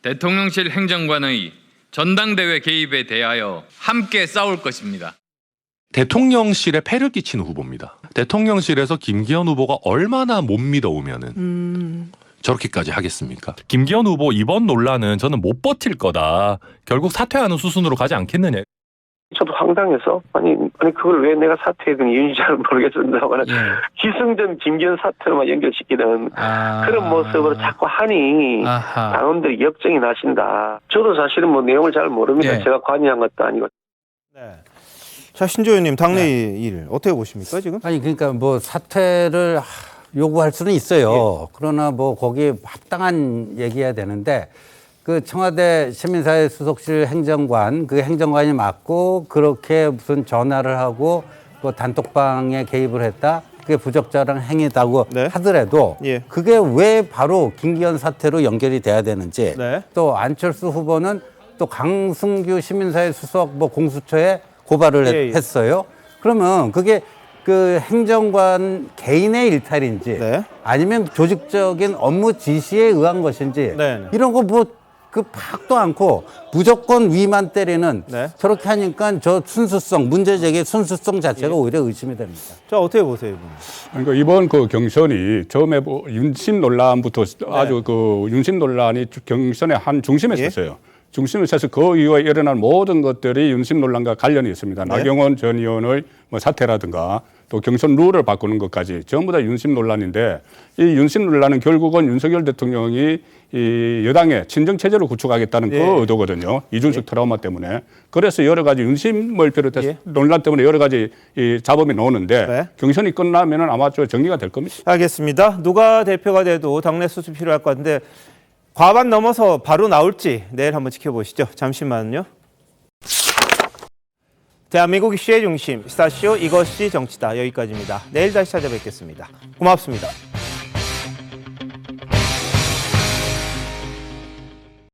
대통령실 행정관의 전당대회 개입에 대하여 함께 싸울 것입니다. 대통령실에 폐를 끼치는 후보입니다. 대통령실에서 김기현 후보가 얼마나 못 믿어오면은 저렇게까지 하겠습니까? 김기현 후보 이번 논란은 저는 못 버틸 거다. 결국 사퇴하는 수순으로 가지 않겠느냐. 저도 황당해서 아니 그걸 왜 내가 사퇴했든 이유인지 잘 모르겠습니다만 기승전 김기현 사퇴로만 연결시키는 그런 모습으로 자꾸 하니 당원들이 역정이 나신다. 저도 사실은 내용을 잘 모릅니다. 제가 관여한 것도 아니고. 네. 자, 신조 의원님 당내 일 어떻게 보십니까 지금? 아니 그러니까 사퇴를 요구할 수는 있어요. 그러나 거기에 합당한 얘기해야 되는데 그 청와대 시민사회 수석실 행정관 그 행정관이 맞고 그렇게 무슨 전화를 하고 단톡방에 개입을 했다. 그게 부적절한 행위다고 하더라도 그게 왜 바로 김기현 사태로 연결이 돼야 되는지 또 안철수 후보는 또 강승규 시민사회 수석 공수처에 고발을 했어요. 그러면 그게 그 행정관 개인의 일탈인지 아니면 조직적인 업무 지시에 의한 것인지 이런 거 파악도 않고 무조건 위만 때리는 저렇게 하니까 저 순수성, 문제 제기의 순수성 자체가 오히려 의심이 됩니다. 자, 어떻게 보세요, 이분? 그러니까 이번 그 경선이 처음에 윤심 논란부터 아주 그 윤심 논란이 경선의 한 중심에 있었어요. 중심을 쳐서 그 이후에 일어난 모든 것들이 윤심 논란과 관련이 있습니다. 나경원 전 의원의 사퇴라든가 또 경선 룰을 바꾸는 것까지 전부 다 윤심 논란인데 이 윤심 논란은 결국은 윤석열 대통령이 이 여당의 친정 체제를 구축하겠다는 네. 그 의도거든요. 이준석 트라우마 때문에. 그래서 여러 가지 윤심을 비롯해서 논란 때문에 여러 가지 이 잡음이 나오는데 경선이 끝나면은 아마 저 정리가 될 겁니다. 알겠습니다. 누가 대표가 돼도 당내 수습 필요할 것 같은데 과반 넘어서 바로 나올지 내일 한번 지켜보시죠. 잠시만요. 대한민국 이슈의 중심, 스타쇼 이것이 정치다. 여기까지입니다. 내일 다시 찾아뵙겠습니다. 고맙습니다.